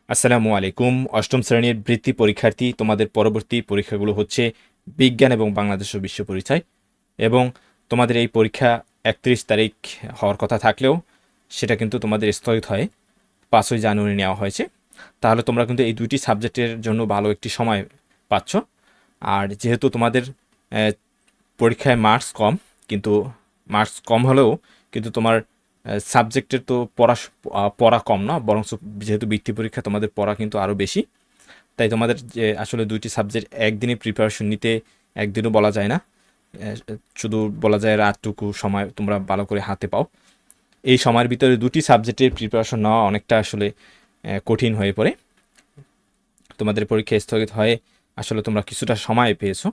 আসসালামু আলাইকুম। অষ্টম শ্রেণীর বৃত্তি পরীক্ষার্থী, তোমাদের পরবর্তী পরীক্ষাগুলো হচ্ছে বিজ্ঞান এবং বাংলাদেশ ও বিশ্ব পরিচয়। এবং তোমাদের এই পরীক্ষা 31 তারিখ হওয়ার কথা থাকলেও সেটা কিন্তু তোমাদের স্থগিত হয়, 5ই জানুয়ারি নেওয়া হয়েছে। তাহলে তোমরা কিন্তু এই দুইটি সাবজেক্টের জন্য ভালো একটি সময় পাচ্ছ। আর যেহেতু তোমাদের আহ, পরীক্ষায় মার্কস কম, কিন্তু মার্কস কম হলেও কিন্তু তোমার সাবজেক্টের তো পড়া কম না, বরং যেহেতু বৃত্তি পরীক্ষা তোমাদের পড়া কিন্তু আরও বেশি। তাই তোমাদের যে আসলে দুইটি সাবজেক্ট একদিনে প্রিপারেশন নিতে একদিনও বলা যায় না, শুধু বলা যায় রাতটুকু সময় তোমরা ভালো করে হাতে পাও। এই সময়ের ভিতরে দুটি সাবজেক্টের প্রিপারেশন নেওয়া অনেকটা আসলে কঠিন হয়ে পড়ে। তোমাদের পরীক্ষা স্থগিত হয়ে আসলে তোমরা কিছুটা সময় পেয়েছো,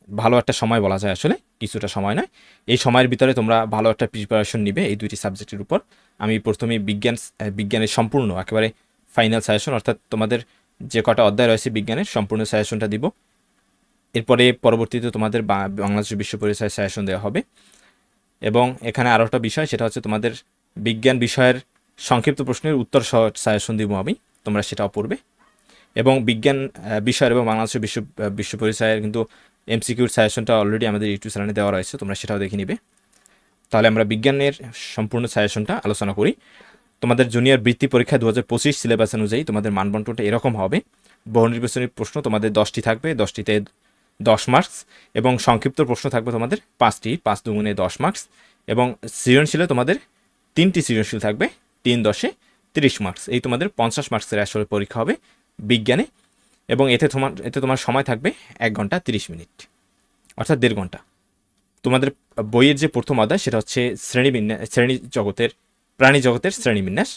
ভালো একটা সময় বলা যায়, আসলে কিছুটা সময় নয়। এই সময়ের ভিতরে তোমরা ভালো একটা প্রিপারেশন নিবে এই দুইটি সাবজেক্টের উপর। আমি প্রথমে বিজ্ঞানের সম্পূর্ণ একেবারে ফাইনাল সাজেশন, অর্থাৎ তোমাদের যে কটা অধ্যায় রয়েছে বিজ্ঞানের সম্পূর্ণ সাজেশনটা দিব। এরপরে পরবর্তীতে তোমাদের বাংলাদেশ বিশ্ব পরিচয় সাজেশন দেওয়া হবে। এবং এখানে আরও একটা বিষয়, সেটা হচ্ছে তোমাদের বিজ্ঞান বিষয়ের সংক্ষিপ্ত প্রশ্নের উত্তর সহ সাজেশন দিব আমি, তোমরা সেটাও পড়বে। এবং বিজ্ঞান বিষয়ের এবং বাংলাদেশের বিশ্ব পরিচয়ের কিন্তু এমসিকিউর সাজেশনটা অলরেডি আমাদের ইউটিউব চ্যানেলে দেওয়া রয়েছে, তোমরা সেটাও দেখে নিবে। তাহলে আমরা বিজ্ঞানের সম্পূর্ণ সাজেশনটা আলোচনা করি। তোমাদের জুনিয়র বৃত্তি পরীক্ষা 2025 সিলেবাস অনুযায়ী তোমাদের মানবন্টনটা এরকম হবে। বহু নির্বাচনী প্রশ্ন তোমাদের 10টি থাকবে, 10টিতে 10 মার্কস। এবং সংক্ষিপ্ত প্রশ্ন থাকবে তোমাদের 5টি, 5 দুগুণে 10 মার্কস। এবং সৃজনশীলে তোমাদের 3টি সৃজনশীল থাকবে, 3 10-এ 30 মার্কস। এই তোমাদের 50 মার্কসের আসলে পরীক্ষা হবে বিজ্ঞানে। এবং এতে তোমার সময় থাকবে 1 ঘন্টা 30 মিনিট, অর্থাৎ 1.5 ঘন্টা। তোমাদের বইয়ের যে প্রথম অধ্যায় সেটা হচ্ছে প্রাণী জগতের শ্রেণীবিন্যাস।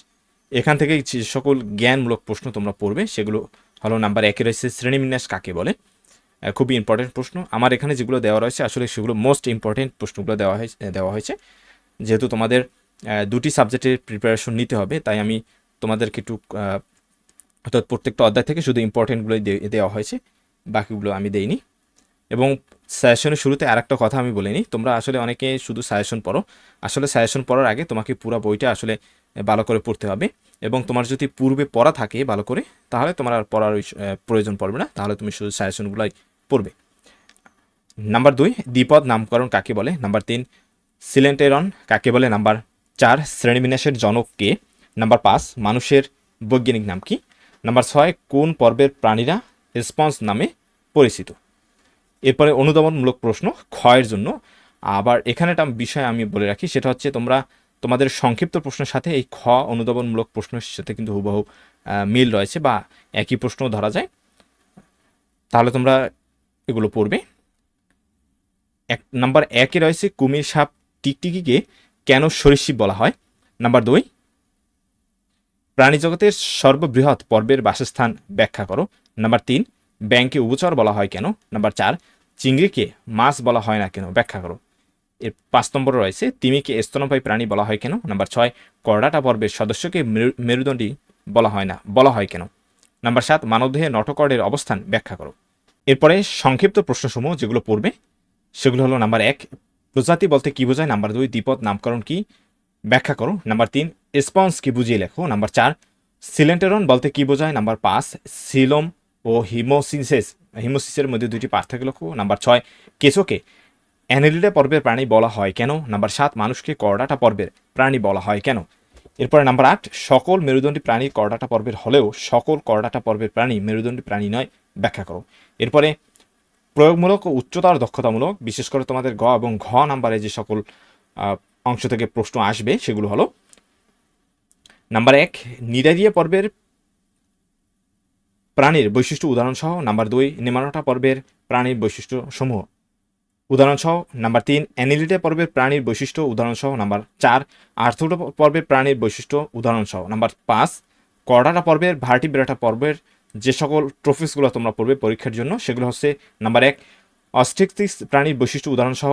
এখান থেকে যে সকল জ্ঞানমূলক প্রশ্ন তোমরা পড়বে সেগুলো হলো নাম্বার 1-এ রয়েছে শ্রেণীবিন্যাস কাকে বলে, খুবই ইম্পর্টেন্ট প্রশ্ন। আমার এখানে যেগুলো দেওয়া রয়েছে আসলে সেগুলো মোস্ট ইম্পর্টেন্ট প্রশ্নগুলো দেওয়া হয়েছে। যেহেতু তোমাদের দুটি সাবজেক্টের প্রিপারেশন নিতে হবে, তাই আমি তোমাদেরকে একটু অর্থাৎ প্রত্যেকটা অধ্যায় থেকে শুধু ইম্পর্টেন্টগুলোই দেওয়া হয়েছে, বাকিগুলো আমি দেইনি। এবং সাজেশনের শুরুতে আরেকটা কথা আমি বলে নিই, তোমরা আসলে অনেকে শুধু সাজেশন পড়ো। আসলে সাজেশন পড়ার আগে তোমাকে পুরো বইটা আসলে ভালো করে পড়তে হবে। এবং তোমার যদি পূর্বে পড়া থাকে ভালো করে, তাহলে তোমার আর পড়ার প্রয়োজন পড়বে না, তাহলে তুমি শুধু সাজেশনগুলোই পড়বে। নাম্বার 2, দ্বিপদ নামকরণ কাকে বলে। নাম্বার 3, সিলেন্টেরন কাকে বলে। নাম্বার 4, শ্রেণীবিন্যাসের জনক কে। নাম্বার 5, মানুষের বৈজ্ঞানিক নাম কি। নাম্বার 6, কোন পর্বের প্রাণীরা রেসপন্স নামে পরিচিত। এরপরে অনুধাবনমূলক প্রশ্ন ক্ষয়ের জন্য। আবার এখানে একটা বিষয় আমি বলে রাখি, সেটা হচ্ছে তোমাদের সংক্ষিপ্ত প্রশ্নের সাথে এই অনুধাবনমূলক প্রশ্নের সাথে কিন্তু হুবহু মিল রয়েছে, বা একই প্রশ্ন ধরা যায়। তাহলে তোমরা এগুলো পড়বে। নাম্বার 1-এ রয়েছে কুমির সাপ টিকটিকিকে কেন সরীসৃপ বলা হয়। নাম্বার 2, প্রাণীজগতের সর্ববৃহৎ পর্বের বাসস্থান ব্যাখ্যা করো। নাম্বার 3, ব্যাঙকে উভচর বলা হয় কেন। নাম্বার 4, চিংড়িকে মাছ বলা হয় না কেন, ব্যাখ্যা করো। এর 5 নম্বরে রয়েছে তিমিকে স্তন্যপায়ী প্রাণী বলা হয় কেন। নাম্বার 6, করডাটা পর্বের সদস্যকে মেরুদণ্ডী বলা হয় কেন। নাম্বার 7, মানবদেহে নটোকর্ডের অবস্থান ব্যাখ্যা করো। এরপরে সংক্ষিপ্ত প্রশ্নসমূহ যেগুলো পড়বে সেগুলো হলো নাম্বার 1, প্রজাতি বলতে কি বোঝায়। নাম্বার 2, দ্বিপদ নামকরণ কি, ব্যাখ্যা করো। নাম্বার 3, রেসপন্স কি বুঝিয়ে লেখো। নাম্বার 4, সিলেন্টেরন বলতে কি বোঝায়। নাম্বার 5, সিলোম ও হিমোসিসের মধ্যে দুইটি পার্থক্য লেখো। নাম্বার 6, কেঁচোকে অ্যানেলিডা পর্বের প্রাণী বলা হয় কেন। নাম্বার 7, মানুষকে করডাটা পর্বের প্রাণী বলা হয় কেন। এরপরে নাম্বার 8, সকল মেরুদণ্ডী প্রাণী করডাটা পর্বের হলেও সকল করডাটা পর্বের প্রাণী মেরুদণ্ডী প্রাণী নয়, ব্যাখ্যা করো। এরপরে প্রয়োগমূলক ও উচ্চতর দক্ষতামূলক, বিশেষ করে তোমাদের গ এবং ঘ নাম্বারে যে সকল অংশ থেকে প্রশ্ন আসবে সেগুলো হলো নাম্বার 1, নিডারিয়া পর্বের প্রাণীর বৈশিষ্ট্য উদাহরণসহ। নাম্বার 2, নেমাটোডা পর্বের প্রাণীর বৈশিষ্ট্য সমূহ উদাহরণসহ। নাম্বার 3, অ্যানিলিডা পর্বের প্রাণীর বৈশিষ্ট্য উদাহরণসহ। নাম্বার 4, আর্থ্রোডা পর্বের প্রাণীর বৈশিষ্ট্য উদাহরণসহ। নাম্বার 5, করডাটা পর্বের ভার্টিব্রেটা পর্বের যে সকল ট্রফিসগুলো তোমরা পড়বে পরীক্ষার জন্য সেগুলো হচ্ছে নাম্বার 1, অস্ট্রিকটিস প্রাণীর বৈশিষ্ট্য উদাহরণসহ।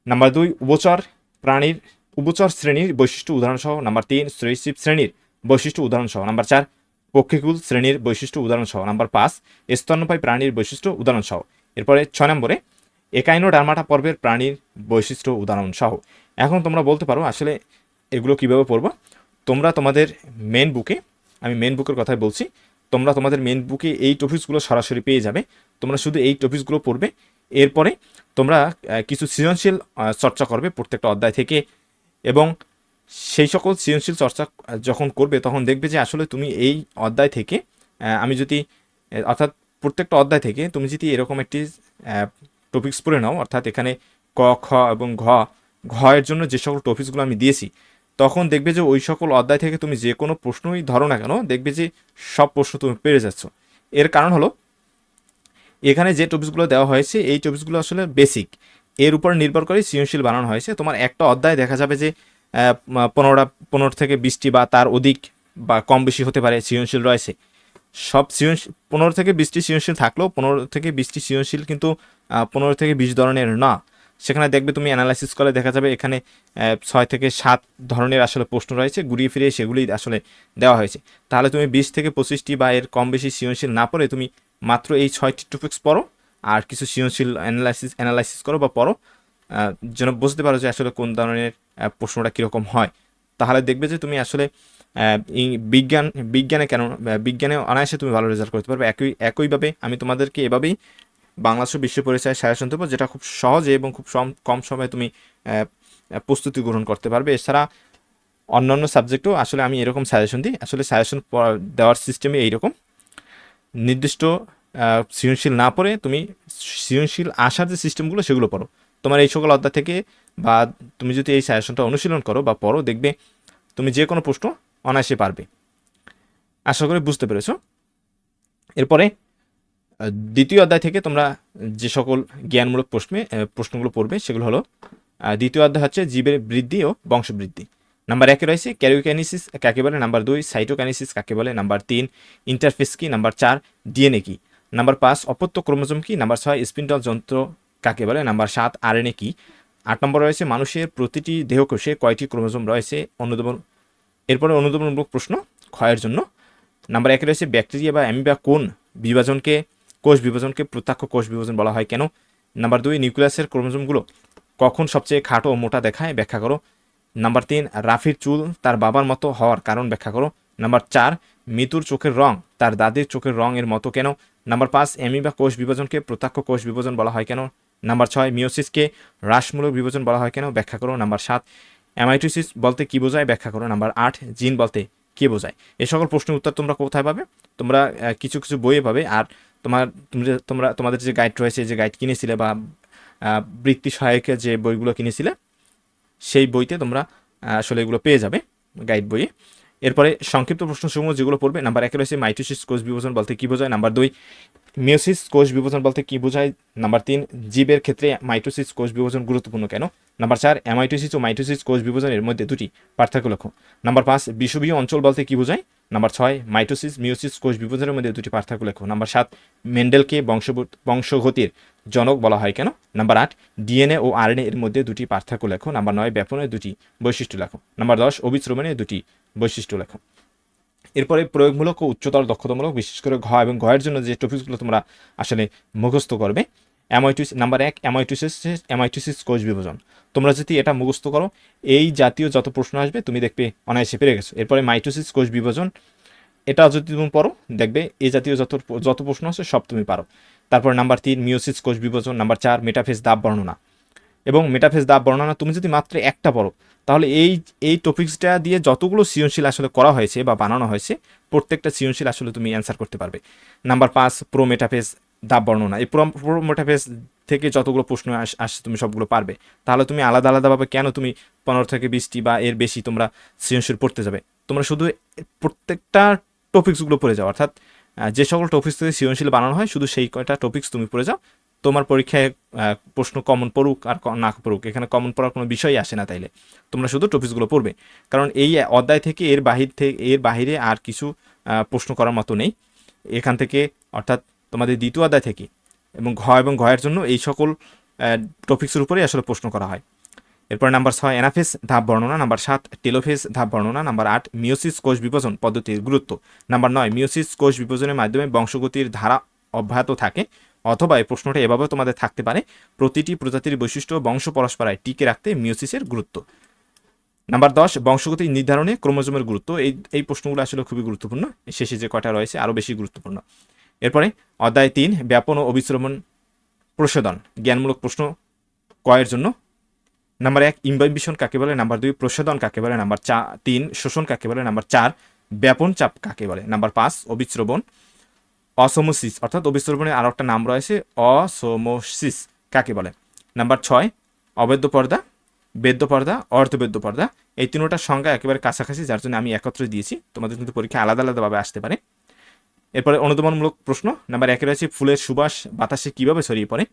নাম্বার 2, উভচর শ্রেণীর বৈশিষ্ট্য উদাহরণসহ। নাম্বার 3, সরীসৃপ শ্রেণীর বৈশিষ্ট্য উদাহরণসহ। নাম্বার 4, পক্ষীকুল শ্রেণীর বৈশিষ্ট্য উদাহরণসহ। নাম্বার 5, স্তন্যপায়ী প্রাণীর বৈশিষ্ট্য উদাহরণসহ। এরপরে 6 নম্বরে, একাইনোডার্মাটা পর্বের প্রাণীর বৈশিষ্ট্য উদাহরণসহ। এখন তোমরা বলতে পারো আসলে এগুলো কিভাবে পড়বো। তোমরা তোমাদের মেন বুকে আমি মেন বুকের কথাই বলছি, তোমরা তোমাদের মেন বুকে এই টপিকসগুলো সরাসরি পেয়ে যাবে। তোমরা শুধু এই টপিকসগুলো পড়বে, এরপরে তোমরা কিছু সৃজনশীল চর্চা করবে প্রত্যেকটা অধ্যায় থেকে, এবং সেই সকল সৃজনশীল চর্চা যখন করবে তখন দেখবে যে আসলে তুমি এই অধ্যায় থেকে আমি যদি অর্থাৎ প্রত্যেকটা অধ্যায় থেকে তুমি যদি এরকম একটি টপিকস পড়ে নাও, অর্থাৎ এখানে ক, খ এবং ঘ এর জন্য যে সকল টপিকসগুলো আমি দিয়েছি, তখন দেখবে যে ওই সকল অধ্যায় থেকে তুমি যে কোনো প্রশ্নই ধরো না কেন, দেখবে যে সব প্রশ্ন তুমি পেরে যাচ্ছ। এর কারণ হলো এখানে যে টপিকসগুলো দেওয়া হয়েছে এই টপিকসগুলো আসলে বেসিক, এর উপর নির্ভর করে সৃজনশীল বানানো হয়েছে। তোমার একটা অধ্যায় দেখা যাবে যে 15 থেকে 20টি বা তার অধিক বা কম বেশি হতে পারে সৃজনশীল রয়েছে। সব সৃজনশীল 15 থেকে 20টি সৃজনশীল থাকলেও 15 থেকে 20টি সৃজনশীল কিন্তু 15 থেকে 20 ধরনের না। সেখানে দেখবে তুমি অ্যানালাইসিস করে দেখা যাবে এখানে 6 থেকে 7 ধরনের আসলে প্রশ্ন রয়েছে, ঘুরিয়ে ফিরিয়ে সেগুলি আসলে দেওয়া হয়েছে। তাহলে তুমি 20 থেকে 25টি বা এর কম বেশি সৃজনশীল না পড়ে তুমি মাত্র এই 6টি টপিকস পড়ো, আর কিছু সৃজনশীল অ্যানালাইসিস করো বা পড়ো, যেন বুঝতে পারো যে আসলে কোন ধরনের প্রশ্নটা কীরকম হয়। তাহলে দেখবে যে তুমি আসলে বিজ্ঞানে বিজ্ঞানে অনায়াসে তুমি ভালো রেজাল্ট করতে পারবে। একইভাবে আমি তোমাদেরকে এভাবেই বাংলাদেশ বিশ্ব পরিচয় সাজেশন দেবো, যেটা খুব সহজে এবং খুব কম সময়ে তুমি প্রস্তুতি গ্রহণ করতে পারবে। এছাড়া অন্যান্য সাবজেক্টও আসলে আমি এরকম সাজেশন দিই। আসলে সাজেশন দেওয়ার সিস্টেমে এইরকম, নির্দিষ্ট সৃজনশীল না পড়ে তুমি সৃজনশীল আসার যে সিস্টেমগুলো সেগুলো পড়ো। তোমার এই সকল অধ্যায় থেকে বা তুমি যদি এই সাজেশনটা অনুশীলন করো বা পড়ো, দেখবে তুমি যে কোনো প্রশ্ন অনায়াসে পারবে। আশা করি বুঝতে পেরেছো। এরপরে দ্বিতীয় অধ্যায় থেকে তোমরা যে সকল জ্ঞানমূলক প্রশ্নগুলো পড়বে সেগুলো হলো, দ্বিতীয় অধ্যায় হচ্ছে জীবের বৃদ্ধি ও বংশবৃদ্ধি। নাম্বার 1 রয়েছে ক্যারিওকাইনেসিস কাকে বলে, নাম্বার 2 সাইটোকাইনেসিস কাকে বলে, নাম্বার 3 ইন্টারফেস কি, নাম্বার 4 ডিএনএ কি, নাম্বার 5 অপত্য ক্রোমোজোম কি, নাম্বার 6 স্পিন্ডল যন্ত্র কাকে বলে, নাম্বার 7 আরএনএ কি, 8 নম্বর রয়েছে মানুষের প্রতিটি দেহকোষে কয়টি ক্রোমোজোম রয়েছে। এরপরে অনুধাবনমূলক প্রশ্ন ক্ষয়ের জন্য। নাম্বার 1 রয়েছে ব্যাকটেরিয়া বা অ্যামিবা কোষ বিভাজনকে প্রত্যক্ষ কোষ বিভাজন বলা হয় কেন। নাম্বার 2 নিউক্লিয়াসের ক্রোমোজোমগুলো কখন সবচেয়ে খাটো ও মোটা দেখায়, ব্যাখ্যা করো। নাম্বার 3 রাফির চুল তার বাবার মতো হওয়ার কারণ ব্যাখ্যা করো। নাম্বার 4 মিতুর চোখের রং তার দাদির চোখের রং এর মতো কেন। নাম্বার 5 অ্যামিবা কোষ বিভাজনকে প্রত্যক্ষ কোষ বিভাজন বলা হয় কেন। নাম্বার 6 মিওসিসকে হ্রাসমূলক বিভাজন বলা হয় কেন, ব্যাখ্যা করো। নাম্বার 7 অ্যামাইটোসিস বলতে কি বোঝায়, ব্যাখ্যা করো। নাম্বার 8 জিন বলতে কি বোঝায়। এই সকল প্রশ্নের উত্তর তোমরা কোথায় পাবে? তোমরা কিছু কিছু বইয়ে পাবে, আর তোমাদের যে গাইড রয়েছে, যে গাইড কিনেছিলে বা বৃত্তি সহায়কের যে বইগুলো কিনেছিলে সেই বইতে তোমরা আসলে এগুলো পেয়ে যাবে, গাইড বইয়ে। এরপরে সংক্ষিপ্ত প্রশ্নসমূহ যেগুলো পড়বে, নাম্বার 1 রয়েছে মাইটোসিস কোষ বিভাজন বলতে কি বোঝায়, নাম্বার 2 মিওসিস কোষ বিভাজন বলতে কি বোঝায়, নাম্বার 3 জীবের ক্ষেত্রে মাইটোসিস কোষ বিভাজন গুরুত্বপূর্ণ কেন, নাম্বার 4 অ্যামাইটোসিস ও মাইটোসিস কোষ বিভাজনের মধ্যে দুটি পার্থক্য লেখো, নাম্বার 5 বিষুবীয় অঞ্চল বলতে কি বোঝায়, নাম্বার 6 মাইটোসিস মিওসিস কোষ বিভাজনের মধ্যে দুটি পার্থক্য লেখো, নাম্বার 7 মেন্ডেলকে বংশগতির জনক বলা হয় কেন, নাম্বার 8 ডিএনএ ও আরএনএ এর মধ্যে দুটি পার্থক্য লেখো, নাম্বার 9 ব্যাপনের দুটি বৈশিষ্ট্য লেখো, নাম্বার 10 অবিশ্রমণের দুটি বৈশিষ্ট্য লেখো। এরপরে প্রয়োগমূলক ও উচ্চতর দক্ষতামূলক, বিশেষ করে ঘ এবং ঘয়ের জন্য যে টপিকসগুলো তোমরা আসলে মুখস্থ করবে। নাম্বার 1 অ্যামাইটোসিস কোষ বিভাজন। তোমরা যদি এটা মুখস্থ করো, এই জাতীয় যত প্রশ্ন আসবে তুমি দেখবে অনায়াসে পেরে গেছো। এরপরে মাইটোসিস কোষ বিভাজন, এটা যদি তুমি পড়ো দেখবে এই জাতীয় যত প্রশ্ন আছে সব তুমি পারো। তারপর নাম্বার 3 মিওসিস কোষ বিভাজন, নাম্বার 4 মেটাফেজ দাব বর্ণনা। এবং মেটাফেজ দাব বর্ণনা তুমি যদি মাত্র একটা পড়ো, তাহলে এই টপিক্সটা দিয়ে যতগুলো সৃজনশীল আসলে করা হয়েছে বা বানানো হয়েছে প্রত্যেকটা সৃজনশীল আসলে তুমি অ্যান্সার করতে পারবে। নাম্বার 5 প্রো মেটাফেজ দাব বর্ণনা। এই প্রো মেটাফেজ থেকে যতগুলো প্রশ্ন আসছে তুমি সবগুলো পারবে। তাহলে তুমি আলাদা আলাদাভাবে কেন তুমি 15 থেকে 20টি বা এর বেশি তোমরা সৃজনশীল পড়তে যাবে? তোমরা শুধু প্রত্যেকটা টপিক্সগুলো পড়ে যাও, অর্থাৎ যে সকল টপিক্স থেকে সৃজনশীল বানানো হয় শুধু সেই কয়টা টপিক্স তুমি পড়ে যাও। তোমার পরীক্ষায় প্রশ্ন কমন পড়ুক আর না পড়ুক, এখানে কমন পড়ার কোনো বিষয়ই আসে না। তাইলে তোমরা শুধু টপিকসগুলো পড়বে, কারণ এই অধ্যায় থেকে এর বাহিরে আর কিছু প্রশ্ন করার মতো নেই এখান থেকে, অর্থাৎ তোমাদের দ্বিতীয় অধ্যায় থেকে এবং ঘয়ের জন্য এই সকল টপিক্সের উপরেই আসলে প্রশ্ন করা হয়। এরপর নাম্বার 6 অ্যানাফেজ ধাপ বর্ণনা, নাম্বার 7 টেলোফেজ ধাপ বর্ণনা, নাম্বার 8 মিওসিস কোষ বিভাজন পদ্ধতির গুরুত্ব, নাম্বার 9 মিওসিস কোষ বিভাজনের মাধ্যমে বংশগতির ধারা অব্যাহত থাকে, অথবা এই প্রশ্নটা এভাবেও তোমাদের থাকতে পারে প্রতিটি প্রজাতির বৈশিষ্ট্য বংশ পরস্পরায় টিকে রাখতে মিওসিসের গুরুত্ব। নাম্বার 10 বংশগতি নির্ধারণে ক্রোমোজোমের গুরুত্ব। এই প্রশ্নগুলো আসলে খুবই গুরুত্বপূর্ণ, শেষে যে কয়টা রয়েছে আরও বেশি গুরুত্বপূর্ণ। এরপরে অধ্যায় 3 ব্যাপন ও অবিশ্রমণ প্রশোধন, জ্ঞানমূলক প্রশ্ন কয়ের জন্য। নাম্বার 1 ইমবাইবিশন কাকে বলে, নাম্বার 2 প্রশোধন কাকে বলে, নাম্বার 3 শোষণ কাকে বলে, নাম্বার 4 ব্যাপন চাপ কাকে বলে, নাম্বার 5 অবিশ্রবণ অসমোসিস অর্থাৎ অবিশ্রবণের আরও একটা নাম রয়েছে অসমোসিস কাকে বলে, নাম্বার 6 অবেদ্য পর্দা, বেদ্য পর্দা, অর্ধবেদ্য পর্দা। এই তিনটার সংজ্ঞা একেবারে কাছাকাছি, যার জন্য আমি একত্রে দিয়েছি, তোমাদের কিন্তু পরীক্ষা আলাদা আলাদাভাবে আসতে পারে। এরপরে অনুধাবনমূলক প্রশ্ন। নাম্বার 1 রয়েছে ফুলের সুবাস বাতাসে কিভাবে ছড়িয়ে পড়ে।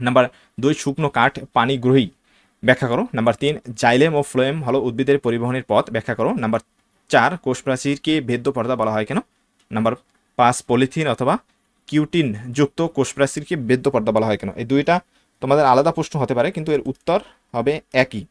নাম্বার 2 শুকনো কাঠ পানি গ্রহী ব্যাখ্যা করো। নাম্বার 3 জাইলেম ও ফ্লোয়েম হলো উদ্ভিদের পরিবহনের পথ ব্যাখ্যা করো। নাম্বার 4 কোষ প্রাচীরকে ভেদ্য পর্দা বলা হয় কেন। নাম্বার 5 পলিথিন অথবা কিউটিন যুক্ত কোষ প্রাচীরকে ভেদ্য পর্দা বলা হয় কেন। এই দুইটা তোমাদের আলাদা প্রশ্ন হতে পারে, কিন্তু এর উত্তর হবে একই।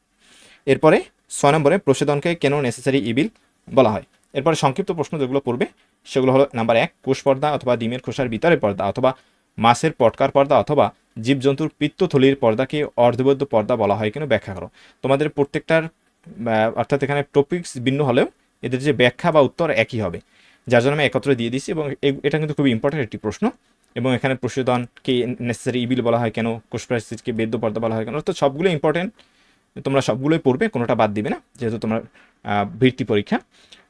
এরপরে 6 নম্বরে প্রশোধনকে কেন নেসেসারি ইভিল বলা হয়। এরপরে সংক্ষিপ্ত প্রশ্ন যেগুলো পড়বে সেগুলো হলো নাম্বার 1 কোষ পর্দা অথবা ডিমের খোসার ভিতরের পর্দা অথবা মাছের পটকার পর্দা অথবা জীবজন্তুর পিত্তথলির পর্দাকে অর্ধবদ্ধ পর্দা বলা হয় কেন ব্যাখ্যা করো। তোমাদের প্রত্যেকটার অর্থাৎ এখানে টপিকস ভিন্ন হলেও এদের যে ব্যাখ্যা বা উত্তর একই হবে, যার জন্য আমি একত্রে দিয়ে দিচ্ছি। এবং এটা কিন্তু খুবই ইম্পর্টেন্ট একটি প্রশ্ন। এবং এখানে প্রশোধনকে নেসেসারি ইভিল বলা হয় কেন, কোষ প্রাচীরকে বেদ্য পর্দা বলা হয় কেন, তো সবগুলো ইম্পর্টেন্ট, তোমরা সবগুলোই পড়বে, কোনোটা বাদ দিবে না, যেহেতু তোমার বৃত্তি পরীক্ষা।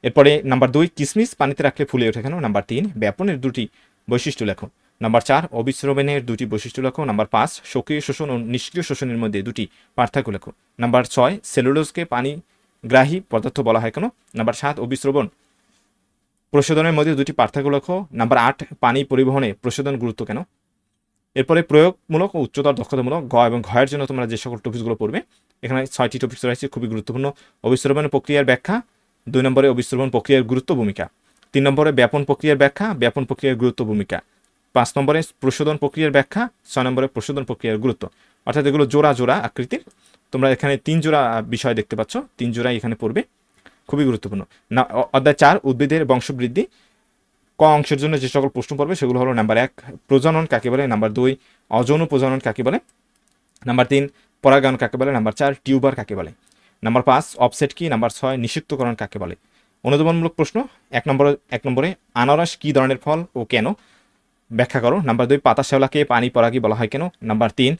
এরপরে নাম্বার 2 কিসমিস পানিতে রাখলে ফুলে ওঠে কেন। নাম্বার 3 ব্যাপনের 2টি বৈশিষ্ট্য লেখো। নাম্বার 4 অবিশ্রবণের 2টি বৈশিষ্ট্য লেখো। নাম্বার 5 সক্রিয় শোষণ ও নিষ্ক্রিয় শোষণের মধ্যে 2টি পার্থক্য লেখো। নাম্বার 6 সেলুলোজকে পানিগ্রাহী পদার্থ বলা হয় কেন। নাম্বার 7 অবিশ্রবণ প্রশোধনের মধ্যে 2টি পার্থক্য লেখো। নাম্বার 8 পানি পরিবহনে প্রশোধন গুরুত্ব কেন। এরপরে প্রয়োগমূলক ও উচ্চতর দক্ষতামূলক গ এবং ঘয়ের জন্য তোমরা যে সকল টপিকসগুলো পড়বে, এখানে 6টি টপিকস রয়েছে খুবই গুরুত্বপূর্ণ। অবিশ্রবণ প্রক্রিয়ার ব্যাখ্যা, 2 নম্বরে অবিশ্রবণ প্রক্রিয়ার গুরুত্ব ভূমিকা, 3 নম্বরে ব্যাপন প্রক্রিয়ার ব্যাখ্যা, ব্যাপন প্রক্রিয়ার গুরুত্ব ভূমিকা, 5 নম্বরে প্রশোধন প্রক্রিয়ার ব্যাখ্যা, 6 নম্বরে প্রশোধন প্রক্রিয়ার গুরুত্ব। অর্থাৎ এগুলো জোড়া জোড়া আকৃতির, তোমরা এখানে 3 জোড়া বিষয় দেখতে পাচ্ছ, 3 জোড়াই এখানে পড়বে, খুবই গুরুত্বপূর্ণ। না অধ্যায় 4 উদ্ভিদের বংশবৃদ্ধি ক অংশের জন্য যে সকল প্রশ্ন পড়বে সেগুলো হলো নাম্বার 1 প্রজনন কাকে বলে, নাম্বার 2 অযৌন প্রজনন কাকে বলে, নাম্বার 3 পরাগায়ন কাকে বলে, নাম্বার 4 টিউবার কাকে বলে, নাম্বার 5 অফসেট কি, নাম্বার 6 নিষিক্তকরণ কাকে বলে। অনুধাবনমূলক প্রশ্ন। 1 নম্বরে আনারস কি ধরনের ফল ও কেন ব্যাখ্যা করো। নাম্বার 2 পাতা শ্যাওলাকে পানি পরাগী বলা হয় কেন। নাম্বার 3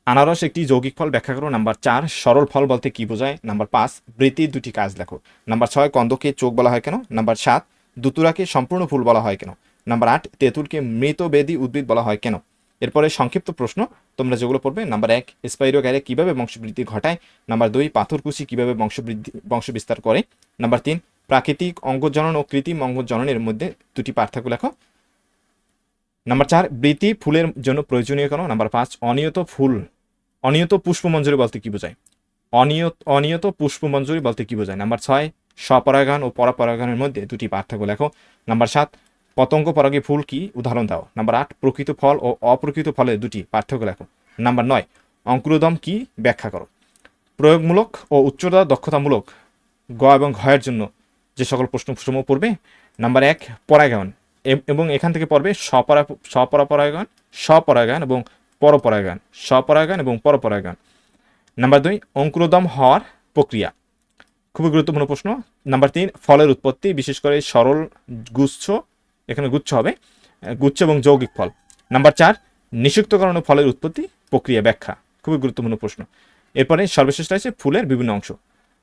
আনারস একটি যৌগিক ফল ব্যাখ্যা করো। নাম্বার 4 সরল ফল বলতে কি বোঝায়। নাম্বার 5 বৃত্তির 2টি কাজ লেখো। নাম্বার 6 কন্দকে চোখ বলা হয় কেন। নাম্বার 7 দুতুরাকে সম্পূর্ণ ফুল বলা হয় কেন। নাম্বার 8 তেঁতুলকে মৃতবেদী উদ্ভিদ বলা হয় কেন। এরপরে সংক্ষিপ্ত প্রশ্ন তোমরা যেগুলো পড়বে, নাম্বার 1 স্পাইরোগ্যারে কিভাবে বংশবৃদ্ধি ঘটায়। নাম্বার 2 পাথরকুচি কিভাবে বংশ বিস্তার করে। নাম্বার 3 প্রাকৃতিক অঙ্গজনন ও কৃত্রিম অঙ্গজননের মধ্যে 2টি পার্থক্য লেখো। নাম্বার 4 বৃতি ফুলের জন্য প্রয়োজনীয় কেন। নাম্বার 5 অনিয়ত পুষ্পমঞ্জুরি বলতে কি বোঝায়। অনিয়ত পুষ্পমঞ্জুরি বলতে কি বোঝায়। নাম্বার 6 স্বপরাগায়ন ও পরাপরাগায়নের মধ্যে 2টি পার্থক্য লেখো। নাম্বার 7 পতঙ্গ পরাগী ফুল কি উদাহরণ দাও। নাম্বার 8 প্রকৃত ফল ও অপ্রকৃত ফলের 2টি পার্থক্য লেখো। নাম্বার 9 অঙ্কুরোদ্গম কি ব্যাখ্যা করো। প্রয়োগমূলক ও উচ্চতর দক্ষতামূলক গ এবং ঘয়ের জন্য যে সকল প্রশ্নসমূহ পড়বে, নাম্বার 1 পরাগায়ন, এবং এখান থেকে পড়বে স্বপরাগায়ন এবং পরপরাগায়ন, স্বপরাগায়ন এবং পরপরাগায়ন। নাম্বার 2 অঙ্কুরোদ্গম হওয়ার প্রক্রিয়া, খুবই গুরুত্বপূর্ণ প্রশ্ন। নাম্বার 3 ফলের উৎপত্তি, বিশেষ করে সরল গুচ্ছ, এখানে গুচ্ছ হবে, গুচ্ছ এবং যৌগিক ফল। নাম্বার 4 নিষিক্তকরণ ও ফলের উৎপত্তি প্রক্রিয়া ব্যাখ্যা, খুবই গুরুত্বপূর্ণ প্রশ্ন। এরপরে সর্বশেষ রয়েছে ফুলের বিভিন্ন অংশ।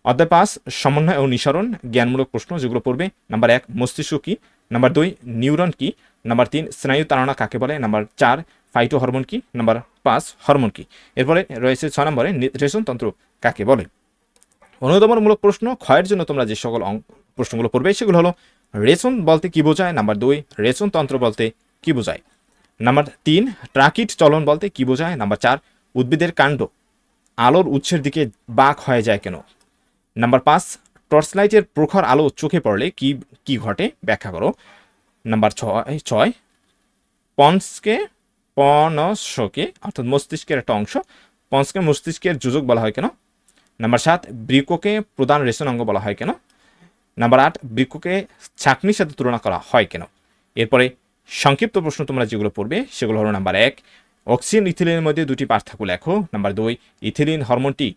অধ্যায় 5 সমন্বয় ও নিঃসরণ জ্ঞানমূলক প্রশ্ন যেগুলো পড়বে, নাম্বার 1 মস্তিষ্ক কি, নাম্বার 2 নিউরন কি, নাম্বার 3 স্নায়ু তাড়না কাকে বলে, নাম্বার 4 ফাইটো হরমোন কি, নাম্বার 5 হরমোন কি। এরপরে রয়েছে 6 নম্বরে রেশনতন্ত্র কাকে বলে। অনুধাবনমূলক প্রশ্ন ক্ষয়ের জন্য তোমরা যে সকল প্রশ্নগুলো পড়বে সেগুলো হলো রেশন বলতে কি বোঝায়। নাম্বার 2 রেশনতন্ত্র বলতে কি বোঝায়। নাম্বার 3 ট্রাকিট চলন বলতে কি বোঝায়। নাম্বার 4 উদ্ভিদের কাণ্ড আলোর উৎসের দিকে বাঁক হয়ে যায় কেন। নাম্বার 5 টর্চলাইটের প্রখর আলো চোখে পড়লে কি কি ঘটে ব্যাখ্যা করো। নাম্বার 6 পনসকে অর্থাৎ মস্তিষ্কের একটা অংশ, পন্সকে মস্তিষ্কের যোজক বলা হয় কেন। নাম্বার 7 বৃক্ককে প্রধান রেশন অঙ্গ বলা হয় কেন। নাম্বার 8 বৃক্ককে ছাঁকনির সাথে তুলনা করা হয় কেন। এরপরে সংক্ষিপ্ত প্রশ্ন তোমরা যেগুলো পড়বে সেগুলো হলো নাম্বার 1 অক্সিজেন ইথিলিনের মধ্যে 2টি পার্থক্য লেখো। নাম্বার 2 ইথিলিন হরমোনটি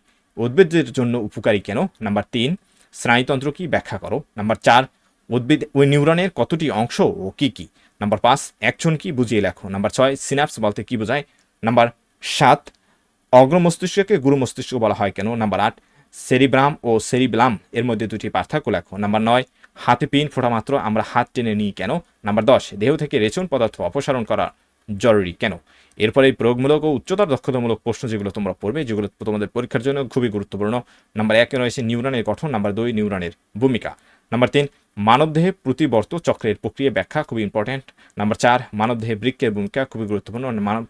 উদ্ভিদের জন্য উপকারী কেন? নাম্বার 3 স্নায়ুতন্ত্র কি, ব্যাখ্যা করো। নাম্বার 4 উদ্ভিদ ওই নিউরনের কতটি অংশ ও কি কি? নাম্বার 5 অ্যাকশন কি, বুঝিয়ে লেখো। নাম্বার 6 সিনাপস বলতে কি বোঝায়? নাম্বার 7 অগ্র মস্তিষ্ককে গুরু মস্তিষ্ক বলা হয় কেন? নাম্বার 8 সেরিব্রাম ও সেরিব্লাম এর মধ্যে দুটি পার্থক্য লেখো। নাম্বার 9 হাতে পিন ফোটা মাত্র আমরা হাত টেনে নিই কেন? নাম্বার 10 দেহ থেকে রেচন পদার্থ অপসারণ করা জরুরি কেন? এরপরে এই প্রয়োগমূলক ও উচ্চতর দক্ষতামূলক প্রশ্ন যেগুলো তোমরা পড়বে, যেগুলো তোমাদের পরীক্ষার জন্য খুবই গুরুত্বপূর্ণ। নাম্বার 1 রয়েছে নিউরনের গঠন। নাম্বার 2 নিউরনের ভূমিকা। নাম্বার 3 মানবদেহে প্রতিবর্ত চক্রের প্রক্রিয়া ব্যাখ্যা, খুবই ইম্পর্টেন্ট। নাম্বার 4 মানবদেহে বৃক্কের ভূমিকা, খুবই গুরুত্বপূর্ণ। মানব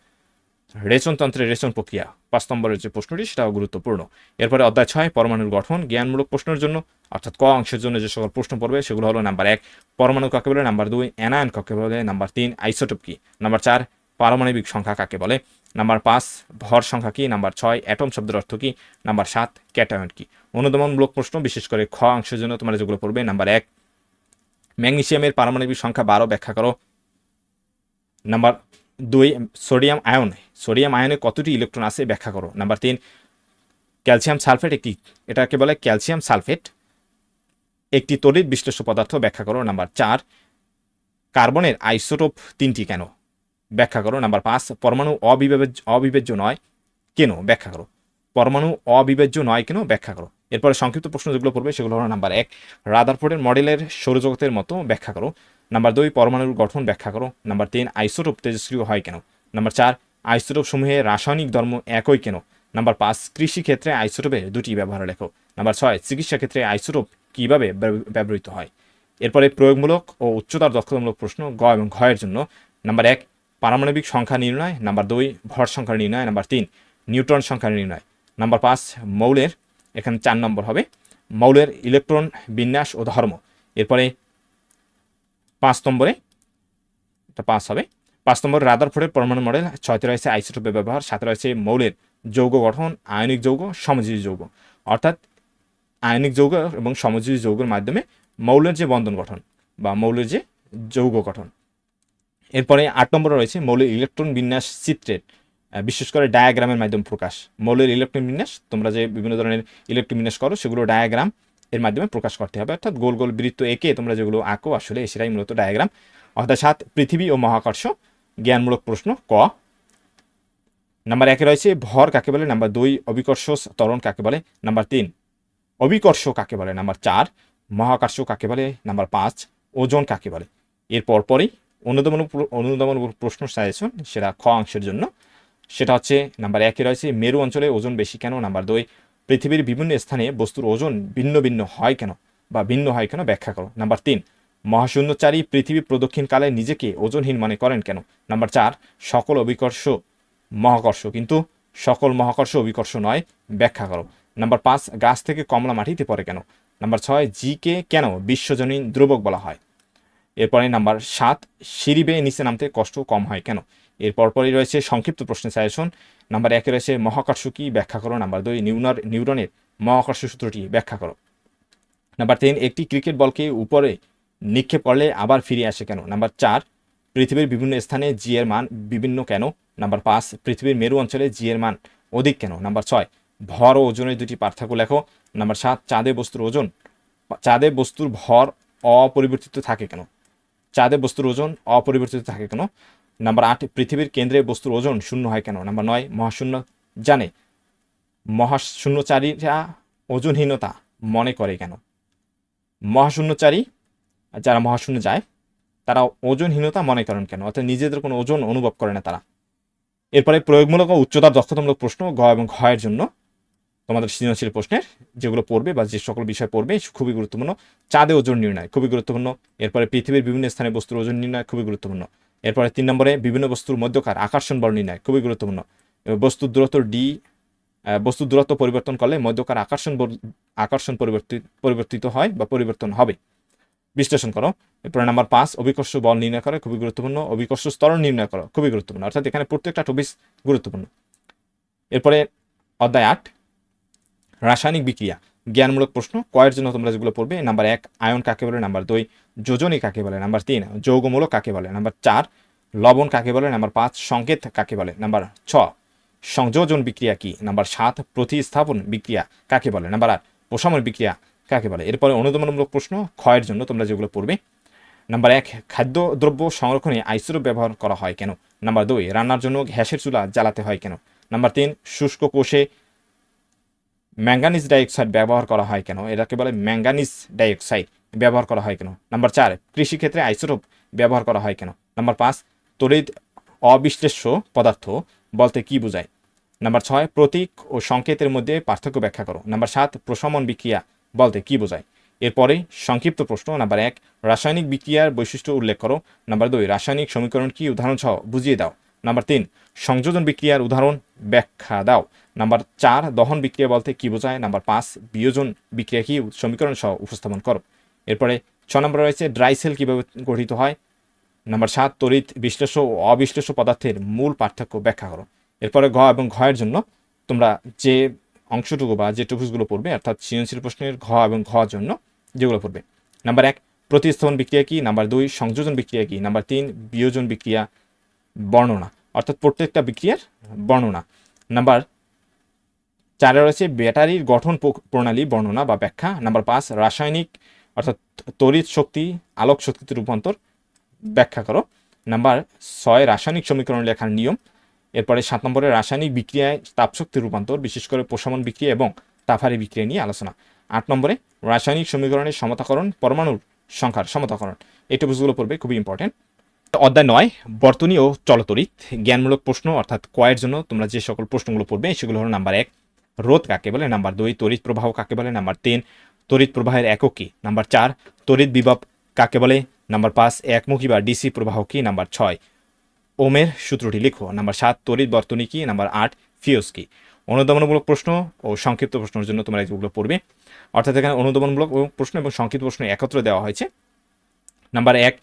রেচনতন্ত্রের রেচন প্রক্রিয়া 5 নম্বরের যে প্রশ্নটি সেটাও গুরুত্বপূর্ণ। এরপরে অধ্যায় 6 পরমাণুর গঠন জ্ঞানমূলক প্রশ্নের জন্য, অর্থাৎ ক অংশের জন্য যে সকল প্রশ্ন পড়বে সেগুলো হলো নাম্বার 1 পরমাণু কাকে বলে, নাম্বার 2 অ্যানায়ন কাকে বলে, নাম্বার 3 আইসোটোপ কি, নাম্বার 4 পারমাণবিক সংখ্যা কাকে বলে, নাম্বার 5 ভর সংখ্যা কি, নাম্বার 6 অ্যাটম শব্দের অর্থ কি, নাম্বার 7 ক্যাটায়ন কি। অনুদমনমূলক প্রশ্ন বিশেষ করে খ অংশের জন্য তোমরা যেগুলো পড়বে, নাম্বার 1 ম্যাগনেসিয়ামের পারমাণবিক সংখ্যা 12 ব্যাখ্যা করো। নাম্বার 2 সোডিয়াম আয়নে কতটি ইলেকট্রন আছে ব্যাখ্যা করো। নাম্বার 3 ক্যালসিয়াম সালফেট এটাকে বলে ক্যালসিয়াম সালফেট একটি তড়িৎ বিশ্লেষ্য পদার্থ ব্যাখ্যা করো। নাম্বার 4 কার্বনের আইসোটোপ 3টি কেন ব্যাখ্যা করো। নাম্বার 5 পরমাণু অবিভাজ্য নয় কেন ব্যাখ্যা করো। পরমাণু অবিভাজ্য নয় কেন ব্যাখ্যা করো। এরপরে সংক্ষিপ্ত প্রশ্ন যেগুলো পড়বে সেগুলো হলো নাম্বার 1 রাদারফোর্ডের মডেলের সৌরজগতের মতো ব্যাখ্যা করো। নাম্বার 2 পরমাণুর গঠন ব্যাখ্যা করো। নাম্বার 3 আইসোটোপ তেজস্ক্রিয় হয় কেন। নাম্বার 4 আইসোটোপ সমূহের রাসায়নিক ধর্ম একই কেন। নাম্বার 5 কৃষি ক্ষেত্রে আইসোটোপের দুটি ব্যবহার লেখো। নাম্বার 6 চিকিৎসা ক্ষেত্রে আইসোটোপ কিভাবে ব্যবহৃত হয়। এরপরে প্রয়োগমূলক ও উচ্চতর দক্ষতামূলক প্রশ্ন গ এবং ঘ এর জন্য, নাম্বার 1 পারমাণবিক সংখ্যা নির্ণয়, নাম্বার 2 ভর সংখ্যা নির্ণয়, নাম্বার 3 নিউট্রন সংখ্যা নির্ণয়, নাম্বার 5 মৌলের, এখানে 4 নম্বর হবে, মৌলের ইলেকট্রন বিন্যাস ও ধর্ম। এরপরে 5 নম্বরে, এটা 5 হবে, 5 নম্বর রাদারফোর্ডের পরমাণু মডেল। 6তে রয়েছে আইসোটোপের ব্যবহার। 7 রয়েছে মৌলের যৌগ গঠন, আয়নিক যৌগ, সমযোজী যৌগ, অর্থাৎ আয়নিক যৌগ এবং সমযোজী যৌগের মাধ্যমে মৌলের যে বন্ধন গঠন বা মৌলের যে যৌগ গঠন। এরপরে 8 নম্বরে রয়েছে মৌলের ইলেকট্রন বিন্যাস চিত্রের, বিশেষ করে ডায়াগ্রামের মাধ্যমে প্রকাশ। মৌলের ইলেকট্রন বিন্যাস, তোমরা যে বিভিন্ন ধরনের ইলেকট্রন বিন্যাস করো সেগুলো ডায়াগ্রাম এর মাধ্যমে প্রকাশ করতে হবে, অর্থাৎ গোল গোল বৃত্ত এঁকে তোমরা যেগুলো আঁকো আসলে সেটাই মূলত ডায়াগ্রাম। অর্থাৎ 7 পৃথিবী ও মহাকর্ষ জ্ঞানমূলক প্রশ্ন ক। নাম্বার 1 রয়েছে ভর কাকে বলে। নাম্বার 2 অভিকর্ষ ত্বরণ কাকে বলে। নাম্বার 3 অভিকর্ষ কাকে বলে। নাম্বার 4 মহাকর্ষ কাকে বলে। নাম্বার 5 ওজন কাকে বলে। এর পরপরই অনুদমনমূলক প্রশ্ন সাজেশন, সেটা খ অংশের জন্য, সেটা হচ্ছে নাম্বার 1 রয়েছে মেরু অঞ্চলে ওজন বেশি কেন। নাম্বার 2 পৃথিবীর বিভিন্ন স্থানে বস্তুর ওজন ভিন্ন ভিন্ন হয় কেন বা ভিন্ন হয় কেন ব্যাখ্যা করো। নাম্বার 3 মহাশূন্যচারী পৃথিবী প্রদক্ষিণকালে নিজেকে ওজনহীন মনে করেন কেন। নাম্বার 4 সকল অভিকর্ষ মহাকর্ষ কিন্তু সকল মহাকর্ষ অভিকর্ষ নয় ব্যাখ্যা করো। নাম্বার 5 গাছ থেকে কমলা মাটিতে পড়ে কেন। নাম্বার 6 জিকে কেন বিশ্বজনীন দ্রবক বলা হয়। এরপরে নাম্বার 7 সিঁড়ি বেয়ে নিচে নামতে কষ্ট কম হয় কেন। এর পরপরই রয়েছে সংক্ষিপ্ত প্রশ্নের সাজেশন। নাম্বার 1 রয়েছে মহাকর্ষ কি ব্যাখ্যা করো। নাম্বার 2 নিউরনের মহাকর্ষ সূত্রটি ব্যাখ্যা করো। নাম্বার 3 একটি ক্রিকেট বলকে উপরে নিক্ষেপ করলে আবার ফিরে আসে কেন। নাম্বার 4 পৃথিবীর বিভিন্ন স্থানে জি এর মান বিভিন্ন কেন। নাম্বার 5 পৃথিবীর মেরু অঞ্চলে জি এর মান অধিক কেন। নাম্বার 6 ভর ও ওজনের দুটি পার্থক্য লেখো। নাম্বার 7 চাঁদে বস্তুর ভর অপরিবর্তিত থাকে কেন। চাঁদে বস্তুর ওজন অপরিবর্তিত থাকে কেন। নাম্বার 8 পৃথিবীর কেন্দ্রে বস্তুর ওজন শূন্য হয় কেন। নাম্বার 9 মহাশূন্যচারীরা ওজনহীনতা মনে করে কেন। মহাশূন্যচারী যারা মহাশূন্যে যায় তারা ওজনহীনতা মনে করেন কেন, অর্থাৎ নিজেদের কোনো ওজন অনুভব করে না তারা। এরপরে প্রয়োগমূলক ও উচ্চতার দক্ষতামূলক প্রশ্ন গ এবং ঘ এর জন্য তোমাদের সৃজনশীল প্রশ্নের যেগুলো পড়বে বা যে সকল বিষয় পড়বে খুবই গুরুত্বপূর্ণ। চাঁদে ওজন নির্ণয় খুবই গুরুত্বপূর্ণ। এরপরে পৃথিবীর বিভিন্ন স্থানে বস্তুর ওজন নির্ণয় খুবই গুরুত্বপূর্ণ। এরপরে 3 নম্বরে বিভিন্ন বস্তুর মধ্যকার আকর্ষণ বল নির্ণয় খুবই গুরুত্বপূর্ণ। বস্তুর দূরত্ব পরিবর্তন করলে মধ্যকার আকর্ষণ পরিবর্তিত হয় বা পরিবর্তন হবে, বিশ্লেষণ করো। এরপরে নাম্বার 5 অভিকর্ষ বল নির্ণয় করা খুবই গুরুত্বপূর্ণ। অভিকর্ষ ত্বরণ নির্ণয় করা খুবই গুরুত্বপূর্ণ, অর্থাৎ এখানে প্রত্যেকটা টপিক গুরুত্বপূর্ণ। এরপরে অধ্যায় 8 রাসায়নিক বিক্রিয়া জ্ঞানমূলক প্রশ্ন কয়ের জন্য তোমরা যেগুলো পড়বে, নাম্বার 1 আয়ন কাকে বলে। নাম্বার 2 যোজনী কাকে বলে। নাম্বার 3 যৌগমূলক কাকে বলে। নাম্বার 4 লবণ কাকে বলে। নাম্বার 5 সংকেত কাকে বলে। নাম্বার 6 সংযোজন বিক্রিয়া কি? নাম্বার 7 প্রতিস্থাপন বিক্রিয়া কাকে বলে? নাম্বার 8 প্রশমন বিক্রিয়া কাকে বলে? এরপরে অনুদমনমূলক প্রশ্ন ক্ষয়ের জন্য তোমরা যেগুলো পড়বে। নাম্বার 1 খাদ্যদ্রব্য সংরক্ষণে আইসোটোপ ব্যবহার করা হয় কেন? নাম্বার 2 রান্নার জন্য গ্যাসের চুলা জ্বালাতে হয় কেন? নাম্বার 3 শুষ্ক কোষে ম্যাঙ্গানিজ ডাইঅক্সাইড ব্যবহার করা হয় কেন? এটাকে বলে ম্যাঙ্গানিজ ডাইঅক্সাইড ব্যবহার করা হয় কেন? নাম্বার 4 কৃষিক্ষেত্রে আইসোটোপ ব্যবহার করা হয় কেন? নাম্বার 5 তড়িৎ অবিশ্লেষ্য পদার্থ বলতে কি বোঝায়? নাম্বার 6 প্রতীক ও সংকেতের মধ্যে পার্থক্য ব্যাখ্যা করো। নাম্বার 7 প্রশমন বিক্রিয়া বলতে কি বোঝায়? এরপরে সংক্ষিপ্ত প্রশ্ন। নাম্বার 1 রাসায়নিক বিক্রিয়ার বৈশিষ্ট্য উল্লেখ করো। নাম্বার 2 রাসায়নিক সমীকরণ কি উদাহরণ সহ বুঝিয়ে দাও। নাম্বার 3 সংযোজন বিক্রিয়ার উদাহরণ ব্যাখ্যা দাও। নাম্বার 4 দহন বিক্রিয়া বলতে কি বোঝায়? নাম্বার 5 বিয়োজন বিক্রিয়া কি সমীকরণ সহ উপস্থাপন করো। এরপরে 6 নম্বর রয়েছে ড্রাই সেল কিভাবে গঠিত হয়। নাম্বার 7 তড়িৎ বিশ্লেষ্য ও অবিশ্লেষ্য পদার্থের মূল পার্থক্য ব্যাখ্যা করো। এরপরে ঘ এবং ঘয়ের জন্য তোমরা যে অংশটুকু বা যে টপিকসগুলো পড়বে, অর্থাৎ সৃজনশীল প্রশ্নের ঘ এবং ঘ জন্য যেগুলো পড়বে। নাম্বার 1 প্রতিস্থাপন বিক্রিয়া কি? নাম্বার 2 সংযোজন বিক্রিয়া কি? নাম্বার 3 বিয়োজন বিক্রিয়া বর্ণনা, অর্থাৎ প্রত্যেকটা বিক্রিয়ার বর্ণনা। নাম্বার 4 রয়েছে ব্যাটারির গঠন প্রণালী বর্ণনা বা ব্যাখ্যা। নাম্বার 5 রাসায়নিক অর্থাৎ তড়িৎ শক্তি আলোক শক্তিতে রূপান্তর ব্যাখ্যা করো। নাম্বার 6 রাসায়নিক সমীকরণ লেখার নিয়ম। এরপরে 7 নম্বরে রাসায়নিক বিক্রিয়ায় তাপশক্তি রূপান্তর, বিশেষ করে প্রশমন বিক্রিয়া এবং তাপহারী বিক্রিয়া নিয়ে আলোচনা। 8 নম্বরে রাসায়নিক সমীকরণের সমতাকরণ, পরমাণুর সংখ্যার সমতাকরণ। এই টপিকসগুলো পড়বে, খুবই ইম্পর্টেন্ট। অধ্যায় 9 বর্তনী ও চলতড়িৎ জ্ঞানমূলক প্রশ্ন, অর্থাৎ কয়ের জন্য তোমরা যে সকল প্রশ্নগুলো পড়বে সেগুলো হলো নাম্বার 1 রোধ কাকে বলে? নাম্বার 2 তড়িৎ প্রবাহ কাকে বলে? নাম্বার 3 তড়িৎ প্রবাহের একক কি? নাম্বার 4 তড়িৎ বিভব কাকে বলে? নাম্বার 5 একমুখী বা ডিসি প্রবাহ কি? নাম্বার 6 ওমের সূত্রটি লিখো। নাম্বার 7 তড়িৎ বর্তনী কি? নাম্বার 8 ফিউজ কি? অনুদমনমূলক প্রশ্ন ও সংক্ষিপ্ত প্রশ্নের জন্য তোমরা এগুলো পড়বে, অর্থাৎ এখানে অনুদমনমূলক প্রশ্ন এবং সংক্ষিপ্ত প্রশ্ন একত্রে দেওয়া হয়েছে। নাম্বার 1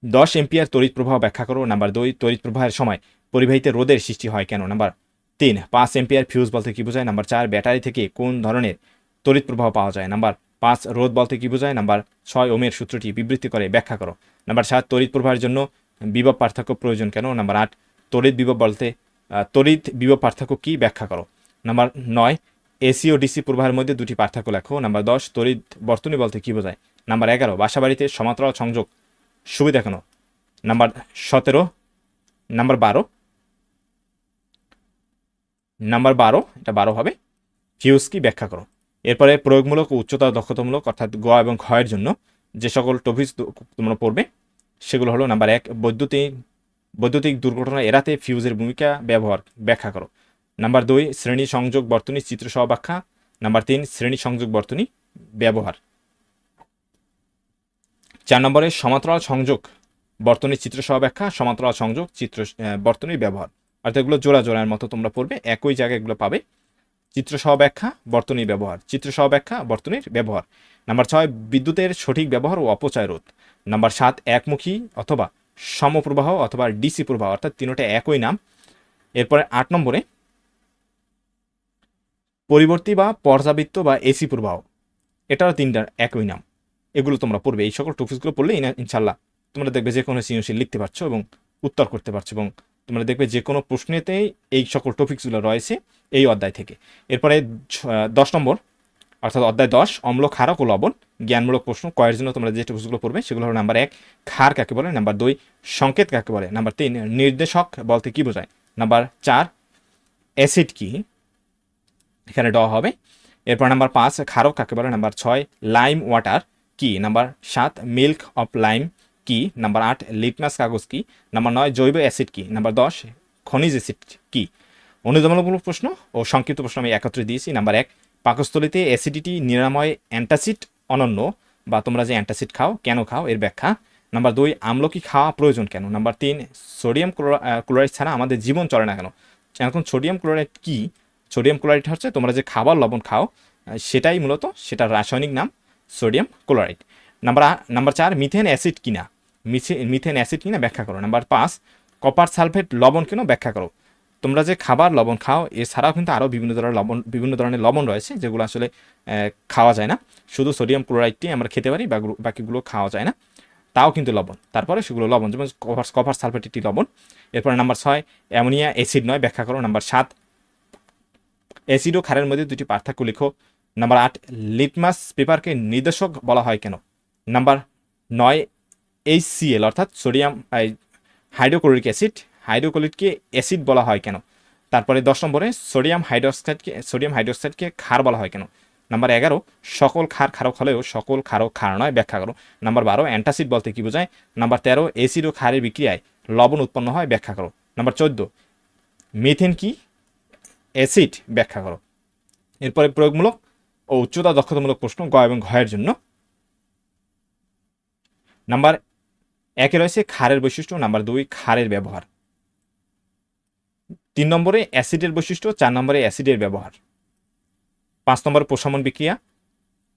10 এম্পিয়ার তড়িৎ প্রবাহ ব্যাখ্যা করো। নাম্বার 2 তড়িৎ প্রবাহের সময় পরিবাহিতে রোধের সৃষ্টি হয় কেন? নাম্বার 3 5 এম্পিয়ার ফিউজ বলতে কি বোঝায়? নাম্বার 4 ব্যাটারি থেকে কোন ধরনের তড়িৎ প্রবাহ পাওয়া যায়? নাম্বার 5 রোধ বলতে কি বোঝায়? নাম্বার 6 ওমের সূত্রটি বিবৃতি করে ব্যাখ্যা করো। নাম্বার 7 তড়িৎ প্রবাহের জন্য বিভব পার্থক্য প্রয়োজন কেন? নাম্বার 8 তড়িৎ বিভব বলতে তড়িৎ বিভব পার্থক্য কি ব্যাখ্যা করো। নাম্বার 9 এসি ও ডিসি প্রবাহের মধ্যে দুটি পার্থক্য লেখো। নাম্বার 10 তড়িৎ বর্তনী বলতে কি বোঝায়? নাম্বার 11 বাসাবাড়িতে সমান্তরাল সংযোগ সুবিধা কেন? নাম্বার 17 নাম্বার 12 এটা 12 হবে, ফিউজ কি ব্যাখ্যা করো। এরপরে প্রয়োগমূলক ও উচ্চতর দক্ষতামূলক, অর্থাৎ গ এবং ঘয়ের জন্য যে সকল টপিকস তোমরা পড়বে সেগুলো হলো নাম্বার 1 বৈদ্যুতিক দুর্ঘটনা এড়াতে ফিউজের ভূমিকা ব্যবহার ব্যাখ্যা করো। নাম্বার 2 শ্রেণী সংযোগ বর্তনী চিত্র সহ ব্যাখ্যা। নাম্বার 3 শ্রেণী সংযোগ বর্তনী ব্যবহার। 4 নম্বরে সমান্তরাল সংযোগ বর্তনীর চিত্র সহ ব্যাখ্যা, সমান্তরাল সংযোগ চিত্র বর্তনীর ব্যবহার, অর্থাৎ এগুলো জোড়া জোড়ার মতো তোমরা পড়বে, একই জায়গায় এগুলো পাবে। চিত্র সহ ব্যাখ্যা বর্তনীর ব্যবহার, চিত্র সহ ব্যাখ্যা বর্তনীর ব্যবহার। নাম্বার 6 বিদ্যুতের সঠিক ব্যবহার ও অপচয় রোধ। নাম্বার 7 একমুখী অথবা সমপ্রবাহ অথবা ডিসি প্রবাহ, অর্থাৎ তিনটা একই নাম। এরপরে 8 নম্বরে পরিবর্তী বা পর্যাবৃত্ত বা এসি প্রবাহ, এটাও তিনটার একই নাম। এগুলো তোমরা পড়বে। এই সকল টপিকসগুলো পড়লে ইনশাল্লাহ তোমরা দেখবে যে কোনো সৃজনশীল লিখতে পারছো এবং উত্তর করতে পারছো, এবং তোমরা দেখবে যে কোনো প্রশ্নেতেই এই সকল টপিকসগুলো রয়েছে এই অধ্যায় থেকে। এরপরে 10 নম্বর, অর্থাৎ অধ্যায় 10 অম্ল, ক্ষারক ও লবণ জ্ঞানমূলক প্রশ্ন কয়ের জন্য তোমরা যে টপিকসগুলো পড়বে সেগুলো হলো নাম্বার 1 ক্ষার কাকে বলে? নাম্বার 2 সংকেত কাকে বলে? নাম্বার 3 নির্দেশক বলতে কি বোঝায়? নাম্বার 4 অ্যাসিড কি? এখানে ড হবে। এরপর নাম্বার 5 ক্ষারক কাকে বলে? নাম্বার 6 লাইম ওয়াটার কি? নাম্বার 7 মিল্ক অফ লাইম কি? নাম্বার 8 লিটমাস কাগজ কি? নাম্বার 9 জৈব অ্যাসিড কি? নাম্বার 10 খনিজ অ্যাসিড কি? অনুদমনমূলক প্রশ্ন ও সংক্ষিপ্ত প্রশ্ন আমি একত্রে দিয়েছি। নাম্বার 1 পাকস্থলীতে অ্যাসিডিটি নিরাময় অ্যান্টাসিড অনন্য, বা তোমরা যে অ্যান্টাসিড খাও কেন খাও এর ব্যাখ্যা। নাম্বার 2 আমলকি খাওয়া প্রয়োজন কেন? নাম্বার 3 সোডিয়াম ক্লোরাইড ছাড়া আমাদের জীবন চলে না কেন? এখন সোডিয়াম ক্লোরাইড কি? সোডিয়াম ক্লোরাইড হচ্ছে তোমরা যে খাবার লবণ খাও সেটাই মূলত, সেটার রাসায়নিক নাম sodium chloride. Number 4 methane acid কিনা? মিথেন অ্যাসিড কিনা ব্যাখ্যা করো। নাম্বার 5 কপার সালফেট লবণ কেন ব্যাখ্যা করো। তোমরা যে খাবার লবণ খাও এছাড়াও কিন্তু আরও বিভিন্ন ধরনের লবণ রয়েছে যেগুলো আসলে খাওয়া যায় না, শুধু সোডিয়াম ক্লোরাইডটি আমরা খেতে পারি, বাকিগুলো খাওয়া যায় না। তাও কিন্তু লবণ। তারপরে সেগুলো লবণ, যেমন কপার সালফেট একটি লবণ। এরপরে নাম্বার 6 অ্যামোনিয়া অ্যাসিড নয়, ব্যাখ্যা করো। নাম্বার 7 অ্যাসিড ও ক্ষারের মধ্যে দুটি পার্থক্য লিখো। নাম্বার 8 লিটমাস পেপারকে নির্দেশক বলা হয় কেন? নাম্বার 9 HCl অর্থাৎ সোডিয়াম হাইড্রোক্লোরিক অ্যাসিড, হাইড্রোক্লোরিককে অ্যাসিড বলা হয় কেন? তারপরে 10 নম্বরে সোডিয়াম হাইড্রোক্সাইডকে ক্ষার বলা হয় কেন? নাম্বার 11 সকল ক্ষার ক্ষারক হলেও সকল ক্ষারক ক্ষার নয়, ব্যাখ্যা করো। নাম্বার 12 অ্যান্টাসিড বলতে কি বোঝায়? নাম্বার 13 অ্যাসিড ও ক্ষারের বিক্রিয়ায় লবণ উৎপন্ন হয়, ব্যাখ্যা করো। নাম্বার 14 মিথেন কি? অ্যাসিড, ব্যাখ্যা করো। এরপরে প্রয়োগমূলক ও উচ্চতা দক্ষতামূলক প্রশ্ন গ এবং ঘ এর জন্য। নাম্বার 1 রয়েছে ক্ষারের বৈশিষ্ট্য, নাম্বার 2 ক্ষারের ব্যবহার, 3 নম্বরে অ্যাসিডের বৈশিষ্ট্য, 4 নম্বরে অ্যাসিডের ব্যবহার, 5 নম্বরে প্রশমন বিক্রিয়া।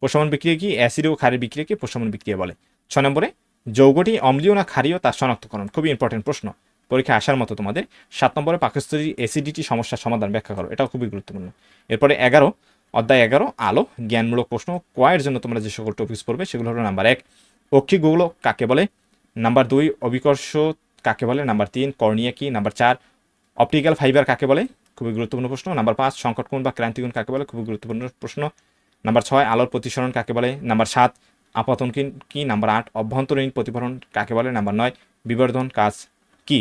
প্রশমন বিক্রিয়া কি? অ্যাসিড ও ক্ষারের বিক্রিয়াকে প্রশমন বিক্রিয়া বলে। 6 নম্বরে যৌগটি অম্লীয় না ক্ষারীয় তার শনাক্তকরণ, খুবই ইম্পর্টেন্ট প্রশ্ন, পরীক্ষা আসার মতো তোমাদের। 7 নম্বরে পাকস্থলীর অ্যাসিডিটি সমস্যার সমাধান, ব্যাখ্যা করো, এটাও খুবই গুরুত্বপূর্ণ। এরপরে অধ্যায় 11 আলো জ্ঞানমূলক প্রশ্ন কয়ের জন্য তোমরা যে সকল টপিকস পড়বে সেগুলো হলো নাম্বার 1 অক্ষিক গোলক কাকে বলে, নাম্বার 2 অভিকর্ষ কাকে বলে, নাম্বার 3 কর্নিয়া কি, নাম্বার 4 অপটিক্যাল ফাইবার কাকে বলে, খুবই গুরুত্বপূর্ণ প্রশ্ন। নাম্বার 5 সংকটকোণ বা ক্রান্তিকোণ কাকে বলে, খুবই গুরুত্বপূর্ণ প্রশ্ন। নাম্বার 6 আলোর প্রতিসরণ কাকে বলে, নাম্বার 7 আপতন কি, নাম্বার 8 অভ্যন্তরীণ প্রতিফলন কাকে বলে, নাম্বার 9 বিবর্ধন কাজ কি।